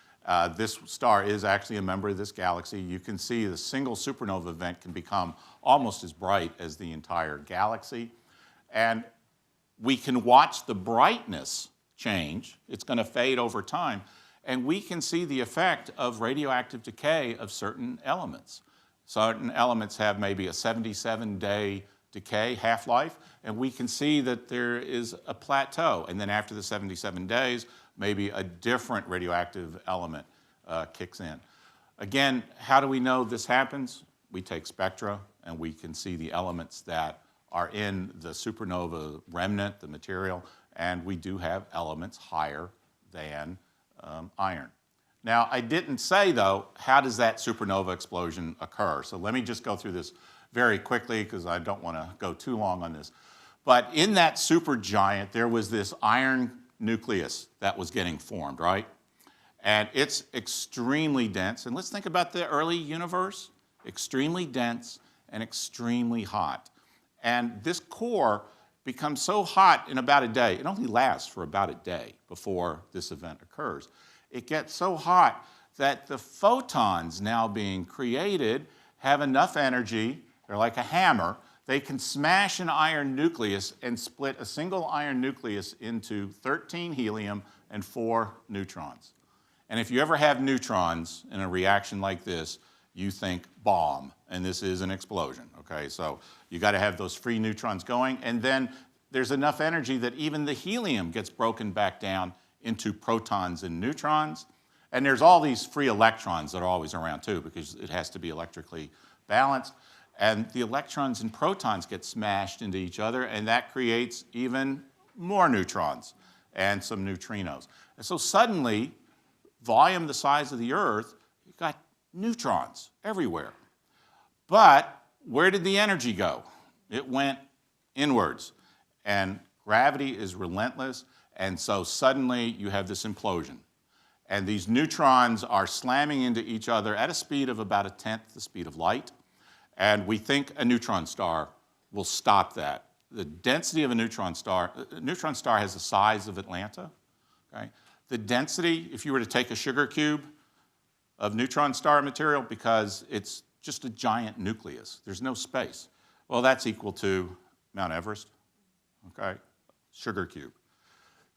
This star is actually a member of this galaxy. You can see the single supernova event can become almost as bright as the entire galaxy. And we can watch the brightness change. It's going to fade over time. And we can see the effect of radioactive decay of certain elements. Certain elements have maybe a 77-day decay, half-life, and we can see that there is a plateau. And then after the 77 days, maybe a different radioactive element kicks in. Again, how do we know this happens? We take spectra, and we can see the elements that are in the supernova remnant, the material, and we do have elements higher than iron. Now, I didn't say, though, how does that supernova explosion occur? So let me just go through this very quickly because I don't want to go too long on this. But in that supergiant, there was this iron nucleus that was getting formed, right? And it's extremely dense. And let's think about the early universe. Extremely dense and extremely hot. And this core becomes so hot in about a day. It only lasts for about a day before this event occurs. It gets so hot that the photons now being created have enough energy, they're like a hammer, they can smash an iron nucleus and split a single iron nucleus into 13 helium and 4 neutrons. And if you ever have neutrons in a reaction like this, you think bomb, and this is an explosion, okay? So you got to have those free neutrons going, and then there's enough energy that even the helium gets broken back down into protons and neutrons. And there's all these free electrons that are always around too, because it has to be electrically balanced. And the electrons and protons get smashed into each other, and that creates even more neutrons and some neutrinos. And so suddenly, volume the size of the Earth, you've got neutrons everywhere. But where did the energy go? It went inwards. And gravity is relentless, and so suddenly you have this implosion. And these neutrons are slamming into each other at a speed of about 1/10 the speed of light. And we think a neutron star will stop that. The density of a neutron star has the size of Atlanta. Okay? The density, if you were to take a sugar cube of neutron star material, because it's just a giant nucleus, there's no space. Well, that's equal to Mount Everest, okay? Sugar cube.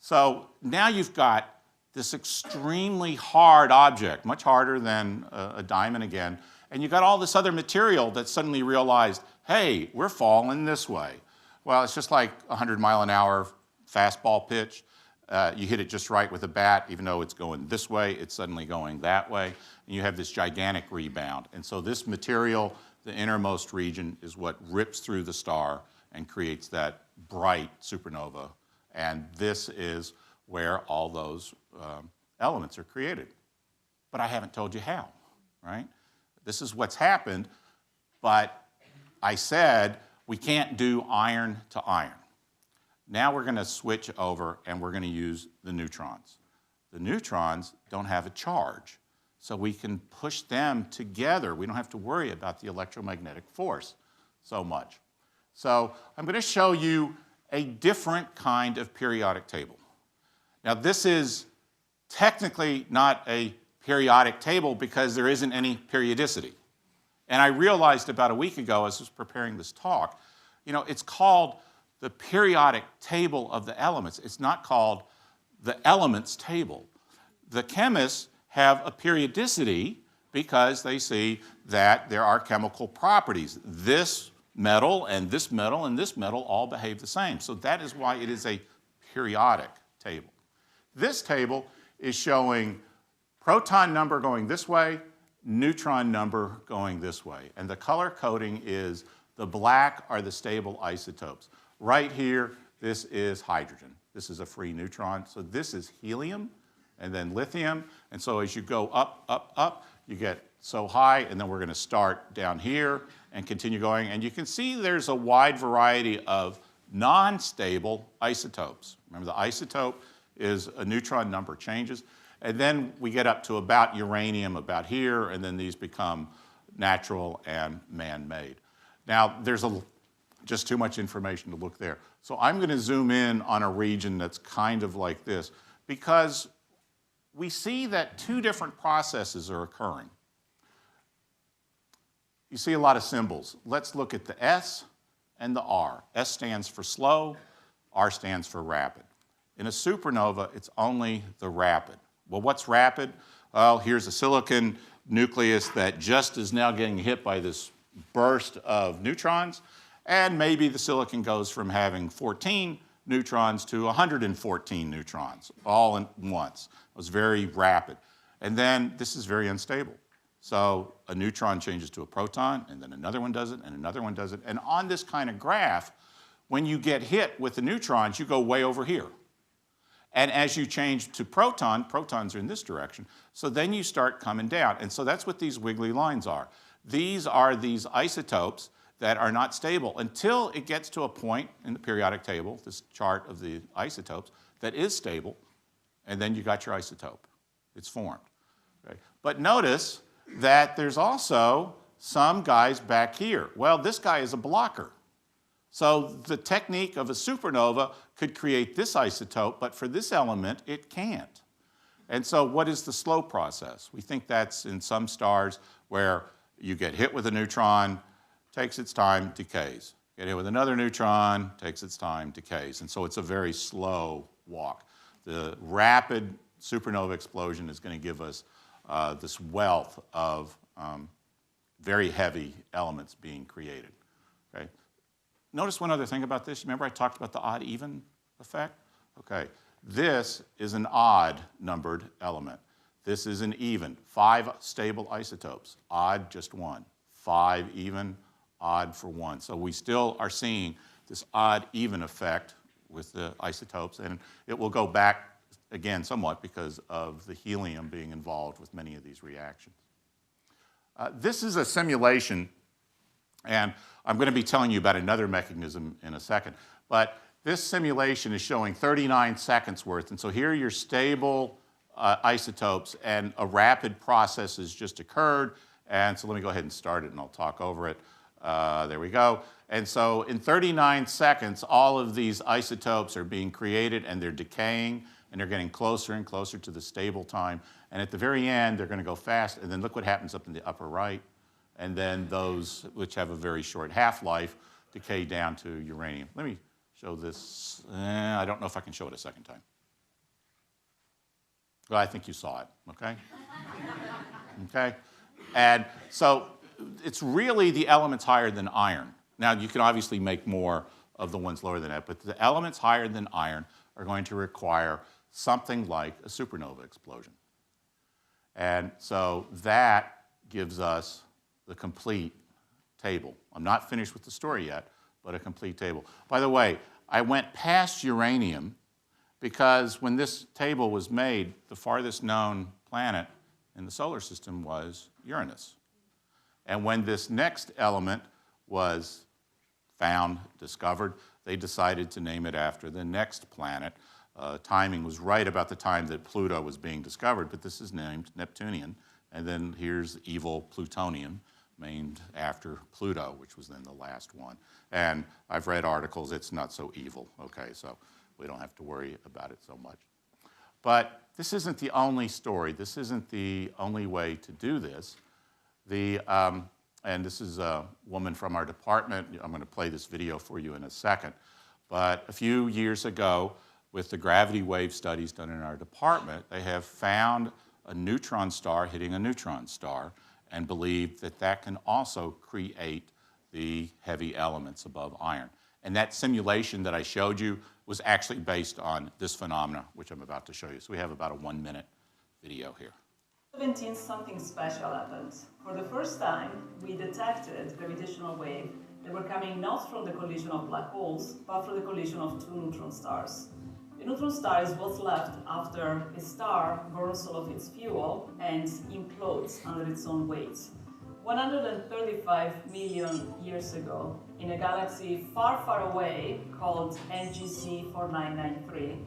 So now you've got this extremely hard object, much harder than a diamond again, and you've got all this other material that suddenly realized, hey, we're falling this way. Well, it's just like 100-mile-an-hour fastball pitch. You hit it just right with a bat, even though it's going this way, it's suddenly going that way, and you have this gigantic rebound. And so this material, the innermost region, is what rips through the star and creates that bright supernova. And this is where all those elements are created. But I haven't told you how, right? This is what's happened, but I said we can't do iron to iron. Now we're going to switch over and we're going to use the neutrons. The neutrons don't have a charge, so we can push them together. We don't have to worry about the electromagnetic force so much. So I'm going to show you a different kind of periodic table. Now this is technically not a periodic table because there isn't any periodicity. And I realized about a week ago as I was preparing this talk, it's called the periodic table of the elements. It's not called the elements table. The chemists have a periodicity because they see that there are chemical properties. This metal and this metal and this metal all behave the same. So that is why it is a periodic table. This table is showing proton number going this way, neutron number going this way. And the color coding is the black are the stable isotopes. Right here, this is hydrogen. This is a free neutron. So this is helium and then lithium. And so as you go up, up, up, you get so high, and then we're going to start down here and continue going. And you can see there's a wide variety of non-stable isotopes. Remember, the isotope is a neutron number changes. And then we get up to about uranium about here, and then these become natural and man-made. Now, there's just too much information to look there. So I'm going to zoom in on a region that's kind of like this, because we see that two different processes are occurring. You see a lot of symbols. Let's look at the S and the R. S stands for slow, R stands for rapid. In a supernova, it's only the rapid. Well, what's rapid? Well, here's a silicon nucleus that just is now getting hit by this burst of neutrons, and maybe the silicon goes from having 14 neutrons to 114 neutrons, all at once. It was very rapid. And then this is very unstable. So a neutron changes to a proton, and then another one does it, and another one does it. And on this kind of graph, when you get hit with the neutrons, you go way over here. And as you change to protons are in this direction, so then you start coming down. And so that's what these wiggly lines are. These are these isotopes that are not stable until it gets to a point in the periodic table, this chart of the isotopes, that is stable, and then you got your isotope. It's formed. Okay? But notice that there's also some guys back here. Well, this guy is a blocker. So the technique of a supernova could create this isotope, but for this element, it can't. And so what is the slow process? We think that's in some stars where you get hit with a neutron, takes its time, decays. Get hit with another neutron, takes its time, decays. And so it's a very slow walk. The rapid supernova explosion is going to give us this wealth of very heavy elements being created. Okay? Notice one other thing about this. Remember I talked about the odd-even effect? Okay. This is an odd-numbered element. This is an even. 5 stable isotopes. Odd, just 1. 5 even, odd for 1. So we still are seeing this odd-even effect with the isotopes, and it will go back again somewhat because of the helium being involved with many of these reactions. This is a simulation, and I'm going to be telling you about another mechanism in a second. But this simulation is showing 39 seconds worth. And so here are your stable isotopes, and a rapid process has just occurred. And so let me go ahead and start it, and I'll talk over it. There we go. And so in 39 seconds, all of these isotopes are being created, and they're decaying, and they're getting closer and closer to the stable time. And at the very end, they're going to go fast. And then look what happens up in the upper right. And then those which have a very short half-life decay down to uranium. Let me show this. I don't know if I can show it a second time. Well, I think you saw it, okay? Okay? And so it's really the elements higher than iron. Now, you can obviously make more of the ones lower than that, but the elements higher than iron are going to require something like a supernova explosion. And so that gives us the complete table. I'm not finished with the story yet, but a complete table. By the way, I went past uranium because when this table was made, the farthest known planet in the solar system was Uranus. And when this next element was found, discovered, they decided to name it after the next planet. Timing was right about the time that Pluto was being discovered, but this is named Neptunian. And then here's evil plutonium, named after Pluto, which was then the last one. And I've read articles, it's not so evil, okay, so we don't have to worry about it so much. But this isn't the only story. This isn't the only way to do this. And this is a woman from our department. I'm going to play this video for you in a second. But a few years ago, with the gravity wave studies done in our department, they have found a neutron star hitting a neutron star and believe that that can also create the heavy elements above iron. And that simulation that I showed you was actually based on this phenomena, which I'm about to show you. So we have about a 1-minute video here. 17, something special happened. For the first time, we detected gravitational waves that were coming not from the collision of black holes, but from the collision of two neutron stars. A neutron star is what's left after a star burns all of its fuel and implodes under its own weight. 135 million years ago, in a galaxy far, far away called NGC 4993,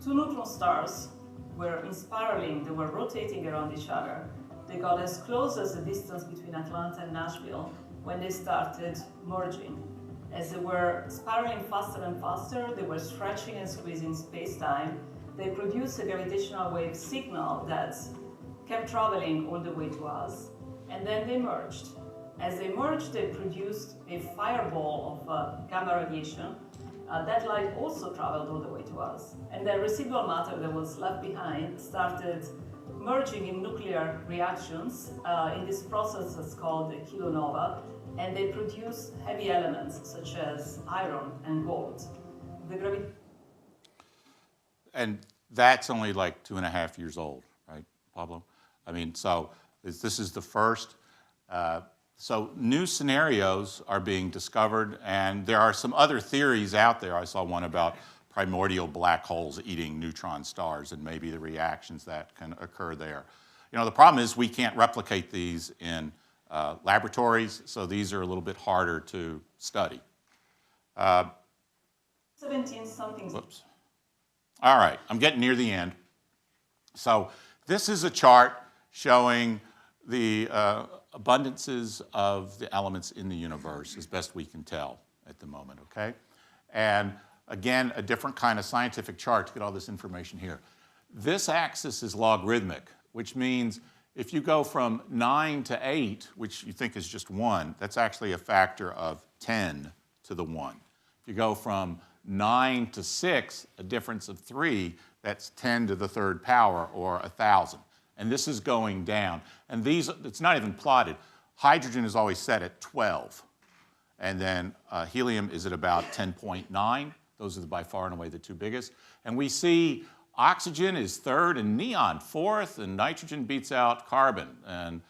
two neutron stars were spiraling, they were rotating around each other. They got as close as the distance between Atlanta and Nashville when they started merging. As they were spiraling faster and faster, they were stretching and squeezing space-time. They produced a gravitational wave signal that kept traveling all the way to us, and then they merged. As they merged, they produced a fireball of gamma radiation. That light also traveled all the way to us. And the residual matter that was left behind started merging in nuclear reactions in this process that's called a kilonova, and they produce heavy elements such as iron and gold. And that's only like 2.5 years old, right, Pablo? I mean, so this is the first. So new scenarios are being discovered, and there are some other theories out there. I saw one about primordial black holes eating neutron stars and maybe the reactions that can occur there. You know, the problem is we can't replicate these in laboratories, so these are a little bit harder to study. 17 something. Whoops. All right, I'm getting near the end. So this is a chart showing the abundances of the elements in the universe as best we can tell at the moment, okay? And again, a different kind of scientific chart to get all this information here. This axis is logarithmic, which means if you go from 9 to 8, which you think is just 1, that's actually a factor of 10 to the 1. If you go from 9 to 6, a difference of 3, that's 10 to the 3rd power, or 1,000. And this is going down. And these, it's not even plotted. Hydrogen is always set at 12. And then helium is at about 10.9. Those are by far and away the two biggest. And we see oxygen is 3rd and neon 4th, and nitrogen beats out carbon. And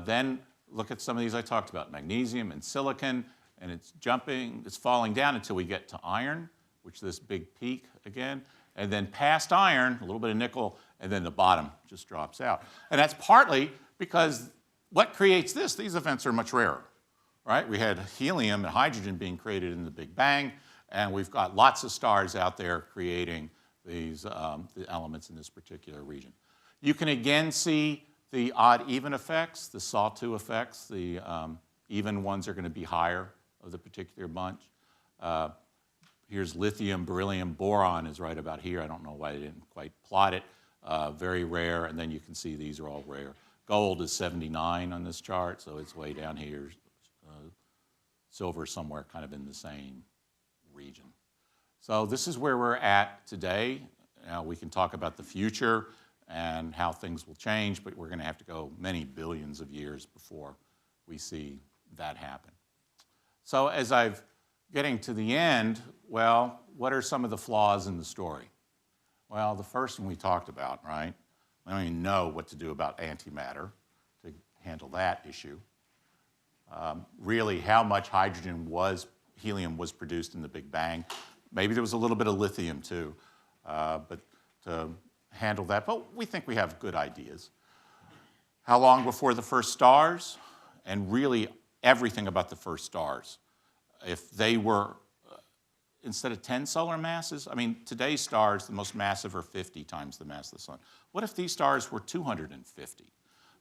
then look at some of these I talked about, magnesium and silicon, and it's jumping, it's falling down until we get to iron, which is this big peak again. And then past iron, a little bit of nickel, and then the bottom just drops out. And that's partly because what creates this? These events are much rarer, right? We had helium and hydrogen being created in the Big Bang, and we've got lots of stars out there creating these the elements in this particular region. You can again see the odd-even effects, the sawtooth effects. The even ones are going to be higher of the particular bunch. Here's lithium, beryllium, boron is right about here. I don't know why they didn't quite plot it. Very rare, and then you can see these are all rare. Gold is 79 on this chart, so it's way down here. Silver somewhere kind of in the same region. So this is where we're at today. Now we can talk about the future and how things will change, but we're going to have to go many billions of years before we see that happen. So as I've getting to the end, well, what are some of the flaws in the story? Well, the first one we talked about, right? We don't even know what to do about antimatter to handle that issue. Really, how much helium was produced in the Big Bang. Maybe there was a little bit of lithium too, but to handle that, but we think we have good ideas. How long before the first stars? And really, everything about the first stars. If they were, instead of 10 solar masses, I mean, today's stars, the most massive are 50 times the mass of the sun. What if these stars were 250?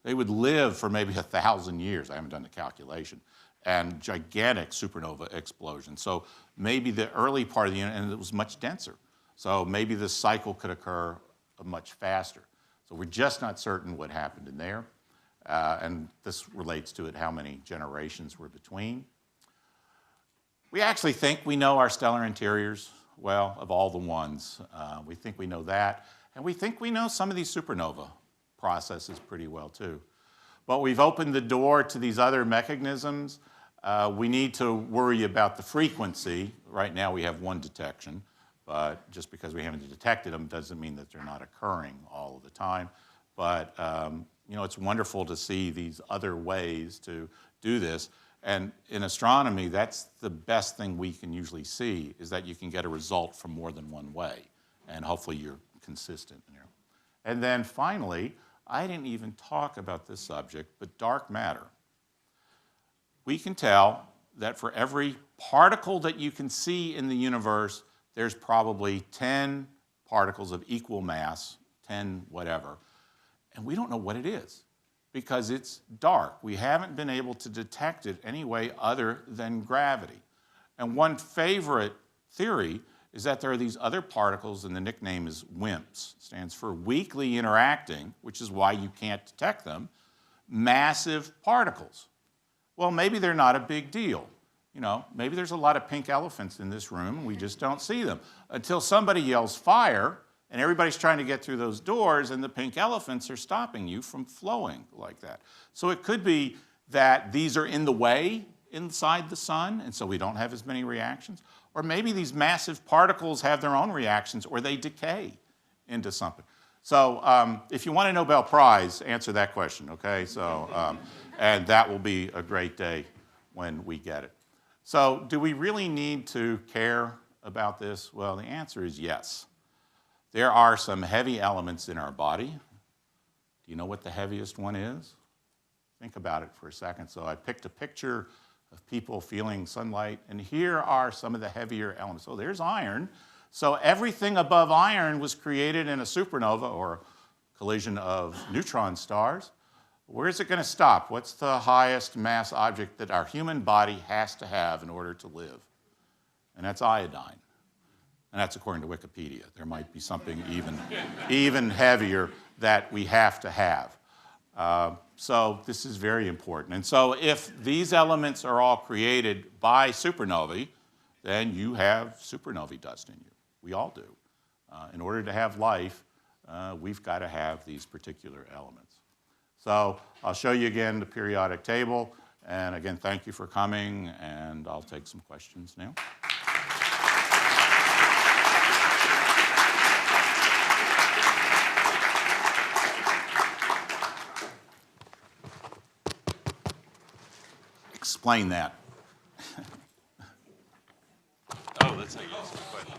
They would live for maybe 1,000 years. I haven't done the calculation. And gigantic supernova explosion. So maybe the early part of the universe, and it was much denser. So maybe this cycle could occur much faster. So we're just not certain what happened in there. And this relates to it, how many generations were between. We actually think we know our stellar interiors well, of all the ones. We think we know that. And we think we know some of these supernova processes pretty well too. But we've opened the door to these other mechanisms. We need to worry about the frequency. Right now we have one detection, but just because we haven't detected them doesn't mean that they're not occurring all of the time. But you know, it's wonderful to see these other ways to do this. And in astronomy, that's the best thing we can usually see, is that you can get a result from more than one way. And hopefully you're consistent in there. And then finally, I didn't even talk about this subject, but dark matter. We can tell that for every particle that you can see in the universe, there's probably 10 particles of equal mass, 10 whatever, and we don't know what it is because it's dark. We haven't been able to detect it any way other than gravity. And one favorite theory is that there are these other particles, and the nickname is WIMPs, stands for weakly interacting, which is why you can't detect them, massive particles. Well, maybe they're not a big deal. You know, maybe there's a lot of pink elephants in this room, and we just don't see them. Until somebody yells fire, and everybody's trying to get through those doors, and the pink elephants are stopping you from flowing like that. So it could be that these are in the way inside the sun, and so we don't have as many reactions. Or maybe these massive particles have their own reactions, or they decay into something. So if you want a Nobel Prize, answer that question, okay? So, and that will be a great day when we get it. So do we really need to care about this? Well, the answer is yes. There are some heavy elements in our body. Do you know what the heaviest one is? Think about it for a second. So I picked a picture of people feeling sunlight, and here are some of the heavier elements. Oh, there's iron. So everything above iron was created in a supernova or collision of neutron stars. Where is it going to stop? What's the highest mass object that our human body has to have in order to live? And that's iodine. And that's according to Wikipedia. There might be something even heavier that we have to have. So this is very important. And so if these elements are all created by supernovae, then you have supernovae dust in you. We all do. In order to have life, we've got to have these particular elements. So I'll show you again the periodic table. And again, thank you for coming, and I'll take some questions now. Explain that. Oh, that's how you ask the question.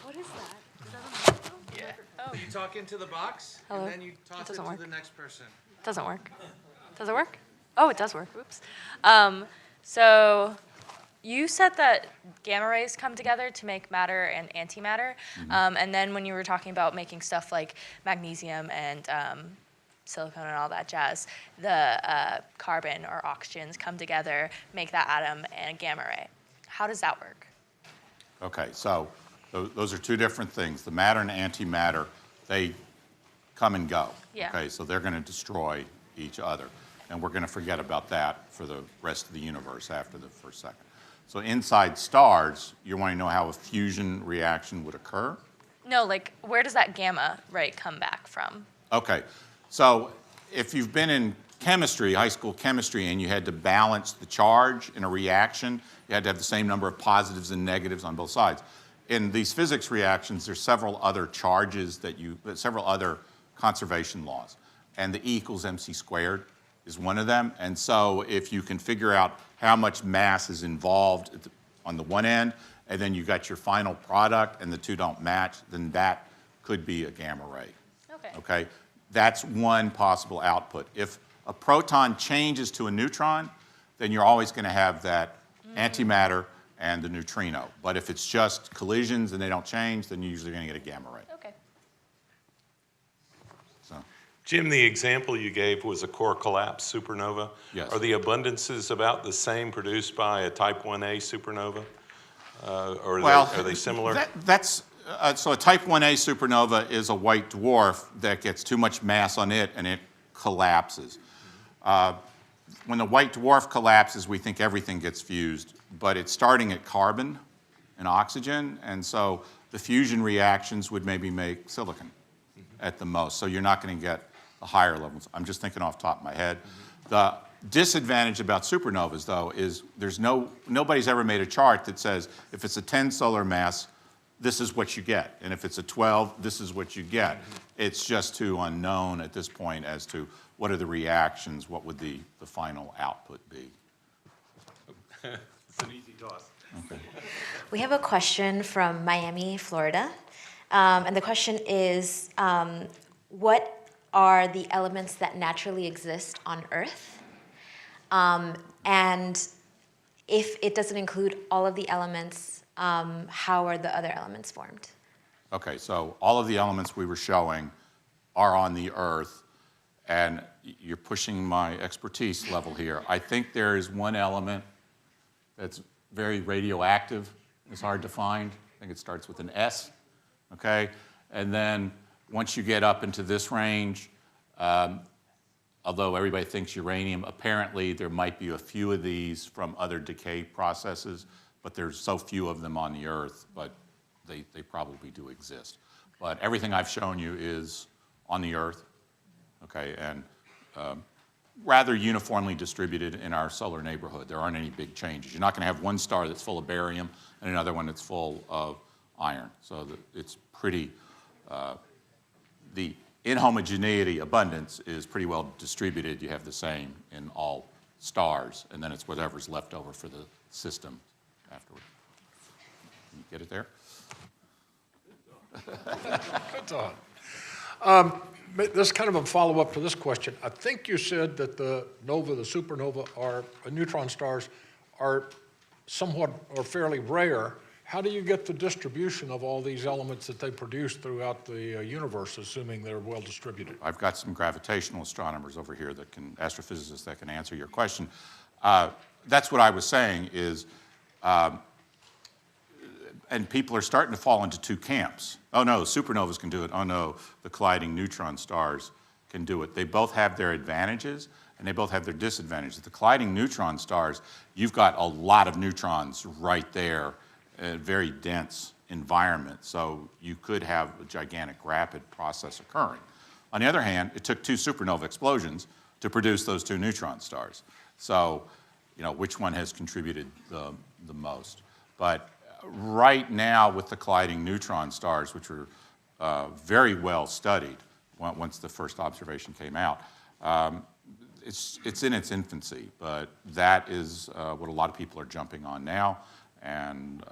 What is that? Is that a microphone? Yeah. Oh, You talk into the box, Hello? and then you toss it doesn't to work. the next person. doesn't work. Does it work? Oh, it does work. Oops. So you said that gamma rays come together to make matter and antimatter. And then when you were talking about making stuff like magnesium and silicon and all that jazz, the carbon or oxygens come together, make that atom and a gamma ray. How does that work? Okay, so those are two different things. The matter and antimatter, they come and go. Yeah. Okay, so they're going to destroy each other. And we're going to forget about that for the rest of the universe after the first second. So inside stars, you're wanting to know how a fusion reaction would occur? No, like where does that gamma ray come back from? Okay, so if you've been in chemistry, high school chemistry, and you had to balance the charge in a reaction, you had to have the same number of positives and negatives on both sides. In these physics reactions, there's several other charges several other conservation laws. And the E equals mc squared is one of them. And so if you can figure out how much mass is involved on the one end, and then you got your final product and the two don't match, then that could be a gamma ray. Okay. Okay? That's one possible output. If a proton changes to a neutron, then you're always going to have that antimatter and the neutrino. But if it's just collisions and they don't change, then you're usually going to get a gamma ray. Okay. So, Jim, the example you gave was a core collapse supernova. Yes. Are the abundances about the same produced by a type 1a supernova? Or are they similar? So a type 1a supernova is a white dwarf that gets too much mass on it and it collapses. When the white dwarf collapses, we think everything gets fused, but it's starting at carbon and oxygen, and so the fusion reactions would maybe make silicon at the most, so you're not going to get the higher levels. I'm just thinking off the top of my head. The disadvantage about supernovas, though, is nobody's ever made a chart that says if it's a 10 solar mass, this is what you get, and if it's a 12, this is what you get. It's just too unknown at this point as to what are the reactions, what would the final output be. It's an easy toss. Okay. We have a question from Miami, Florida. And the question is, what are the elements that naturally exist on Earth? And if it doesn't include all of the elements, how are the other elements formed? Okay, so all of the elements we were showing are on the Earth, and you're pushing my expertise level here. I think there is one element that's very radioactive. It's hard to find. I think it starts with an S, okay? And then once you get up into this range, although everybody thinks uranium, apparently there might be a few of these from other decay processes, but there's so few of them on the Earth, but they probably do exist. But everything I've shown you is on the Earth, okay, and rather uniformly distributed in our solar neighborhood. There aren't any big changes. You're not going to have one star that's full of barium and another one that's full of iron. So it's pretty, the inhomogeneity abundance is pretty well distributed. You have the same in all stars, and then it's whatever's left over for the system afterward. Can you get it there? Good thought. This is kind of a follow-up to this question. I think you said that the supernova, neutron stars are somewhat or fairly rare. How do you get the distribution of all these elements that they produce throughout the universe, assuming they're well distributed? I've got some gravitational astronomers over here astrophysicists that can answer your question. That's what I was saying is, and people are starting to fall into two camps. Oh no, supernovas can do it. Oh no, the colliding neutron stars can do it. They both have their advantages and they both have their disadvantages. The colliding neutron stars, you've got a lot of neutrons right there, a very dense environment, so you could have a gigantic rapid process occurring. On the other hand, it took two supernova explosions to produce those two neutron stars. So, which one has contributed the most? But right now, with the colliding neutron stars, which are very well studied once the first observation came out, it's in its infancy, but that is what a lot of people are jumping on now, and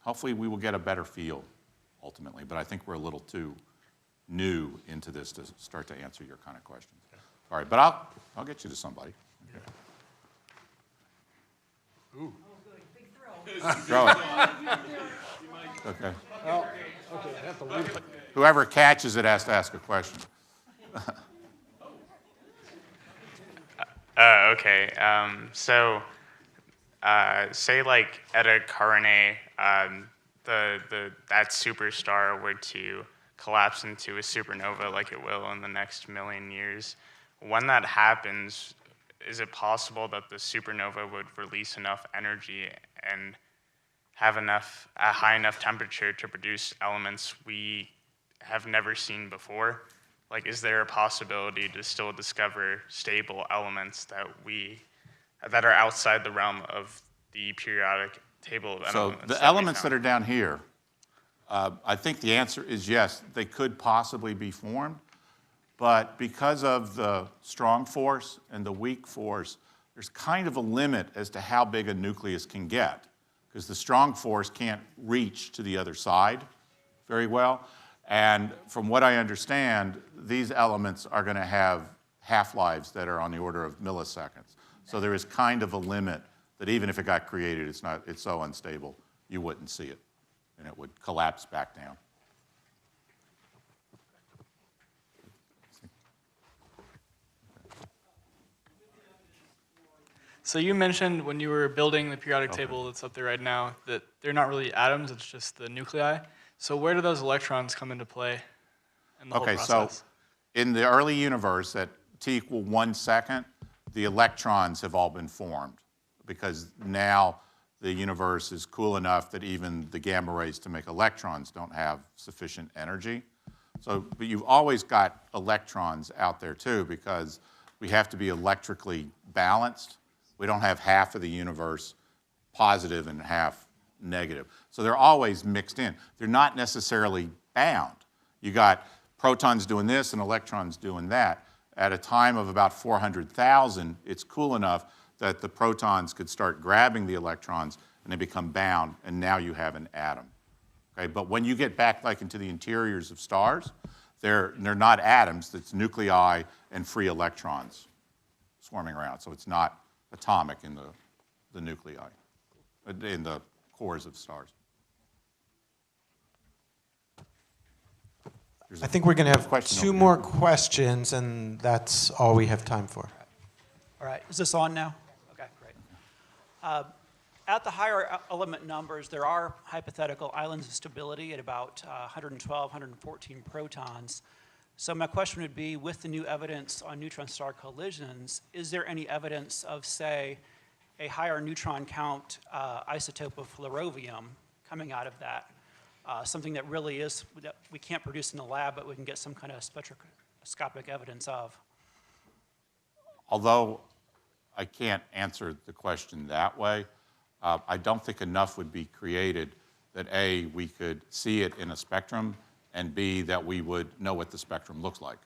hopefully we will get a better feel ultimately, but I think we're a little too new into this to start to answer your kind of questions. All right, but I'll get you to somebody. Ooh. Throw it. Okay. Well, okay, I have to leave it. Whoever catches it has to ask a question. Okay. Say like Eta Carinae, that superstar were to collapse into a supernova like it will in the next million years. When that happens, is it possible that the supernova would release enough energy and have a high enough temperature to produce elements we have never seen before? Like, is there a possibility to still discover stable elements that are outside the realm of the periodic table of elements? So the elements that are down here, I think the answer is yes, they could possibly be formed, but because of the strong force and the weak force, there's kind of a limit as to how big a nucleus can get, because the strong force can't reach to the other side very well. And from what I understand, these elements are going to have half-lives that are on the order of milliseconds. So there is kind of a limit that even if it got created, it's so unstable, you wouldn't see it, and it would collapse back down. So you mentioned when you were building the periodic table that's up there right now that they're not really atoms, it's just the nuclei. So where do those electrons come into play in the whole process? So in the early universe at t = 1 second, the electrons have all been formed because now the universe is cool enough that even the gamma rays to make electrons don't have sufficient energy. So, but you've always got electrons out there too because we have to be electrically balanced. We don't have half of the universe positive and half negative. So they're always mixed in. They're not necessarily bound. You got protons doing this and electrons doing that. At a time of about 400,000, it's cool enough that the protons could start grabbing the electrons and they become bound, and now you have an atom. Okay? But when you get back like into the interiors of stars, they're not atoms, it's nuclei and free electrons swarming around. So it's not atomic in the nuclei, in the cores of stars. I think we're going to have two more questions, and that's all we have time for. All right, is this on now? Okay, great. At the higher element numbers, there are hypothetical islands of stability at about 112, 114 protons. So my question would be, with the new evidence on neutron star collisions, is there any evidence of, say, a higher neutron count isotope of flerovium coming out of that? Something that really is, that we can't produce in the lab, but we can get some kind of spectroscopic evidence of. Although I can't answer the question that way, I don't think enough would be created that A, we could see it in a spectrum, and B, that we would know what the spectrum looks like.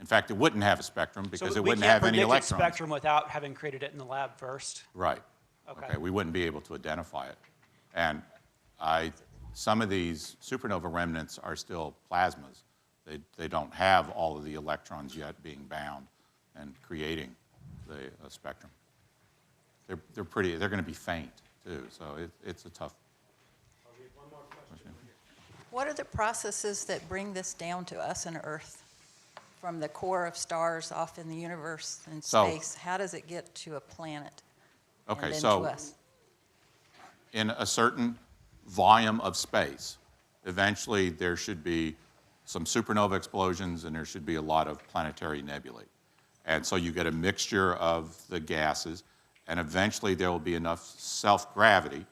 In fact, it wouldn't have a spectrum because it wouldn't have any electrons. So we can't predict its spectrum without having created it in the lab first? Right. Okay. We wouldn't be able to identify it. And some of these supernova remnants are still plasmas. They don't have all of the electrons yet being bound and creating the spectrum. They're going to be faint too, so it's a tough. What are the processes that bring this down to us on Earth? From the core of stars off in the universe and space, how does it get to a planet and then to us? In a certain volume of space, eventually there should be some supernova explosions and there should be a lot of planetary nebulae. And so you get a mixture of the gases, and eventually there will be enough self-gravity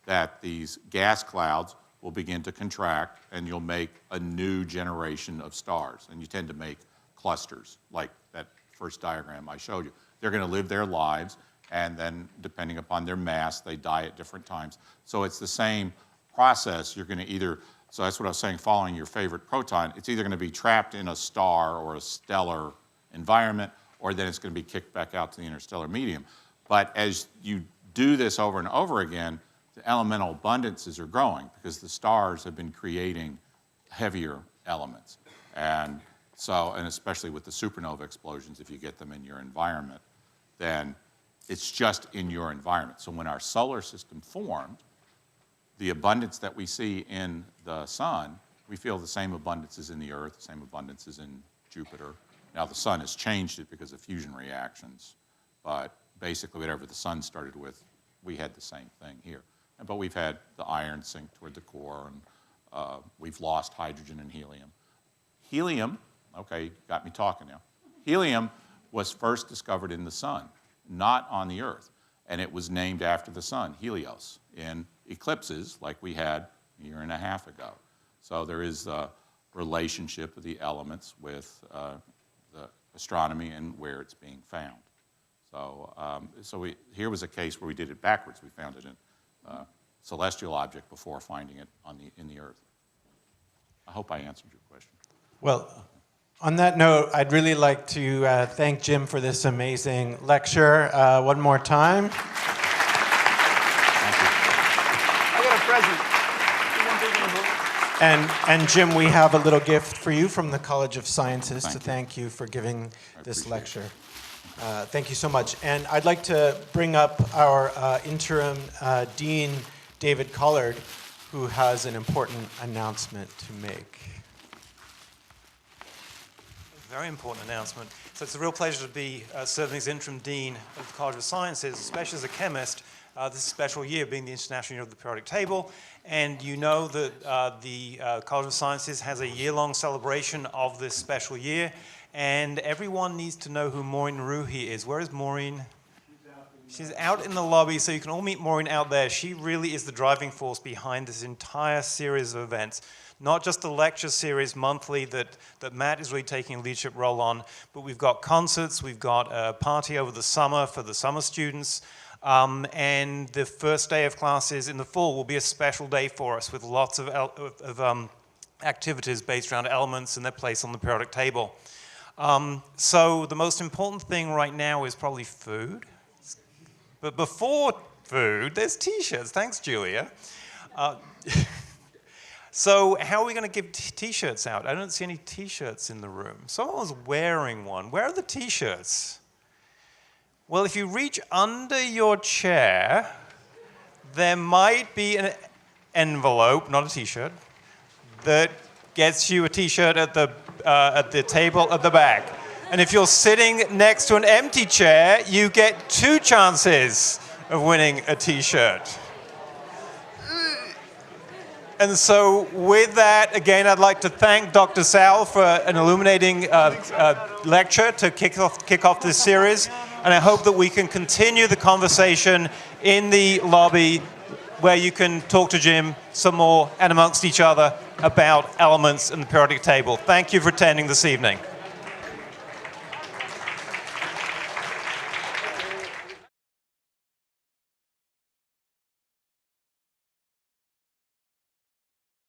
that these gas clouds will begin to contract, and you'll make a new generation of stars. And you tend to make clusters, like that first diagram I showed you. They're going to live their lives, and then depending upon their mass, they die at different times. So it's the same process. You're going to either, so that's what I was saying, following your favorite proton, it's either going to be trapped in a star or a stellar environment, or then it's going to be kicked back out to the interstellar medium. But as you do this over and over again, the elemental abundances are growing because the stars have been creating heavier elements. And so, and especially with the supernova explosions, if you get them in your environment, then it's just in your environment. So when our solar system formed, the abundance that we see in the sun, we feel the same abundances in the Earth, the same abundances in Jupiter. Now the sun has changed it because of fusion reactions, but basically whatever the sun started with, we had the same thing here. But we've had the iron sink toward the core, and we've lost hydrogen and helium. Helium, okay, got me talking now. Helium was first discovered in the sun, not on the Earth. And it was named after the sun, Helios, in eclipses like we had a year and a half ago. So there is a relationship of the elements with the astronomy and where it's being found. So, here was a case where we did it backwards. We found it in celestial object before finding it in the Earth. I hope I answered your question. Well, on that note, I'd really like to thank Jim for this amazing lecture one more time. Thank you. I got a present. And Jim, we have a little gift for you from the College of Sciences to thank you for giving this lecture. Thank you so much. And I'd like to bring up our interim dean, David Collard, who has an important announcement to make. Very important announcement. So it's a real pleasure to be serving as interim dean of the College of Sciences, especially as a chemist. This is a special year, being the International Year of the Periodic Table, and you know that the College of Sciences has a year-long celebration of this special year, and everyone needs to know who Maureen Ruhi is. Where is Maureen? She's out in the lobby, so you can all meet Maureen out there. She really is the driving force behind this entire series of events. Not just the lecture series monthly that Matt is really taking a leadership role on, but we've got concerts, we've got a party over the summer for the summer students, and the first day of classes in the fall will be a special day for us with lots of activities based around elements and their place on the periodic table. So the most important thing right now is probably food. But before food, there's t-shirts. Thanks, Julia. So how are we going to give t-shirts out? I don't see any t-shirts in the room. Someone was wearing one. Where are the t-shirts? Well, if you reach under your chair, there might be an envelope, not a t-shirt, that gets you a t-shirt at the table at the back. And if you're sitting next to an empty chair, you get 2 chances of winning a t-shirt. And so with that, again, I'd like to thank Dr. Sowell for an illuminating lecture to kick off this series. And I hope that we can continue the conversation in the lobby where you can talk to Jim some more and amongst each other about elements in the periodic table. Thank you for attending this evening.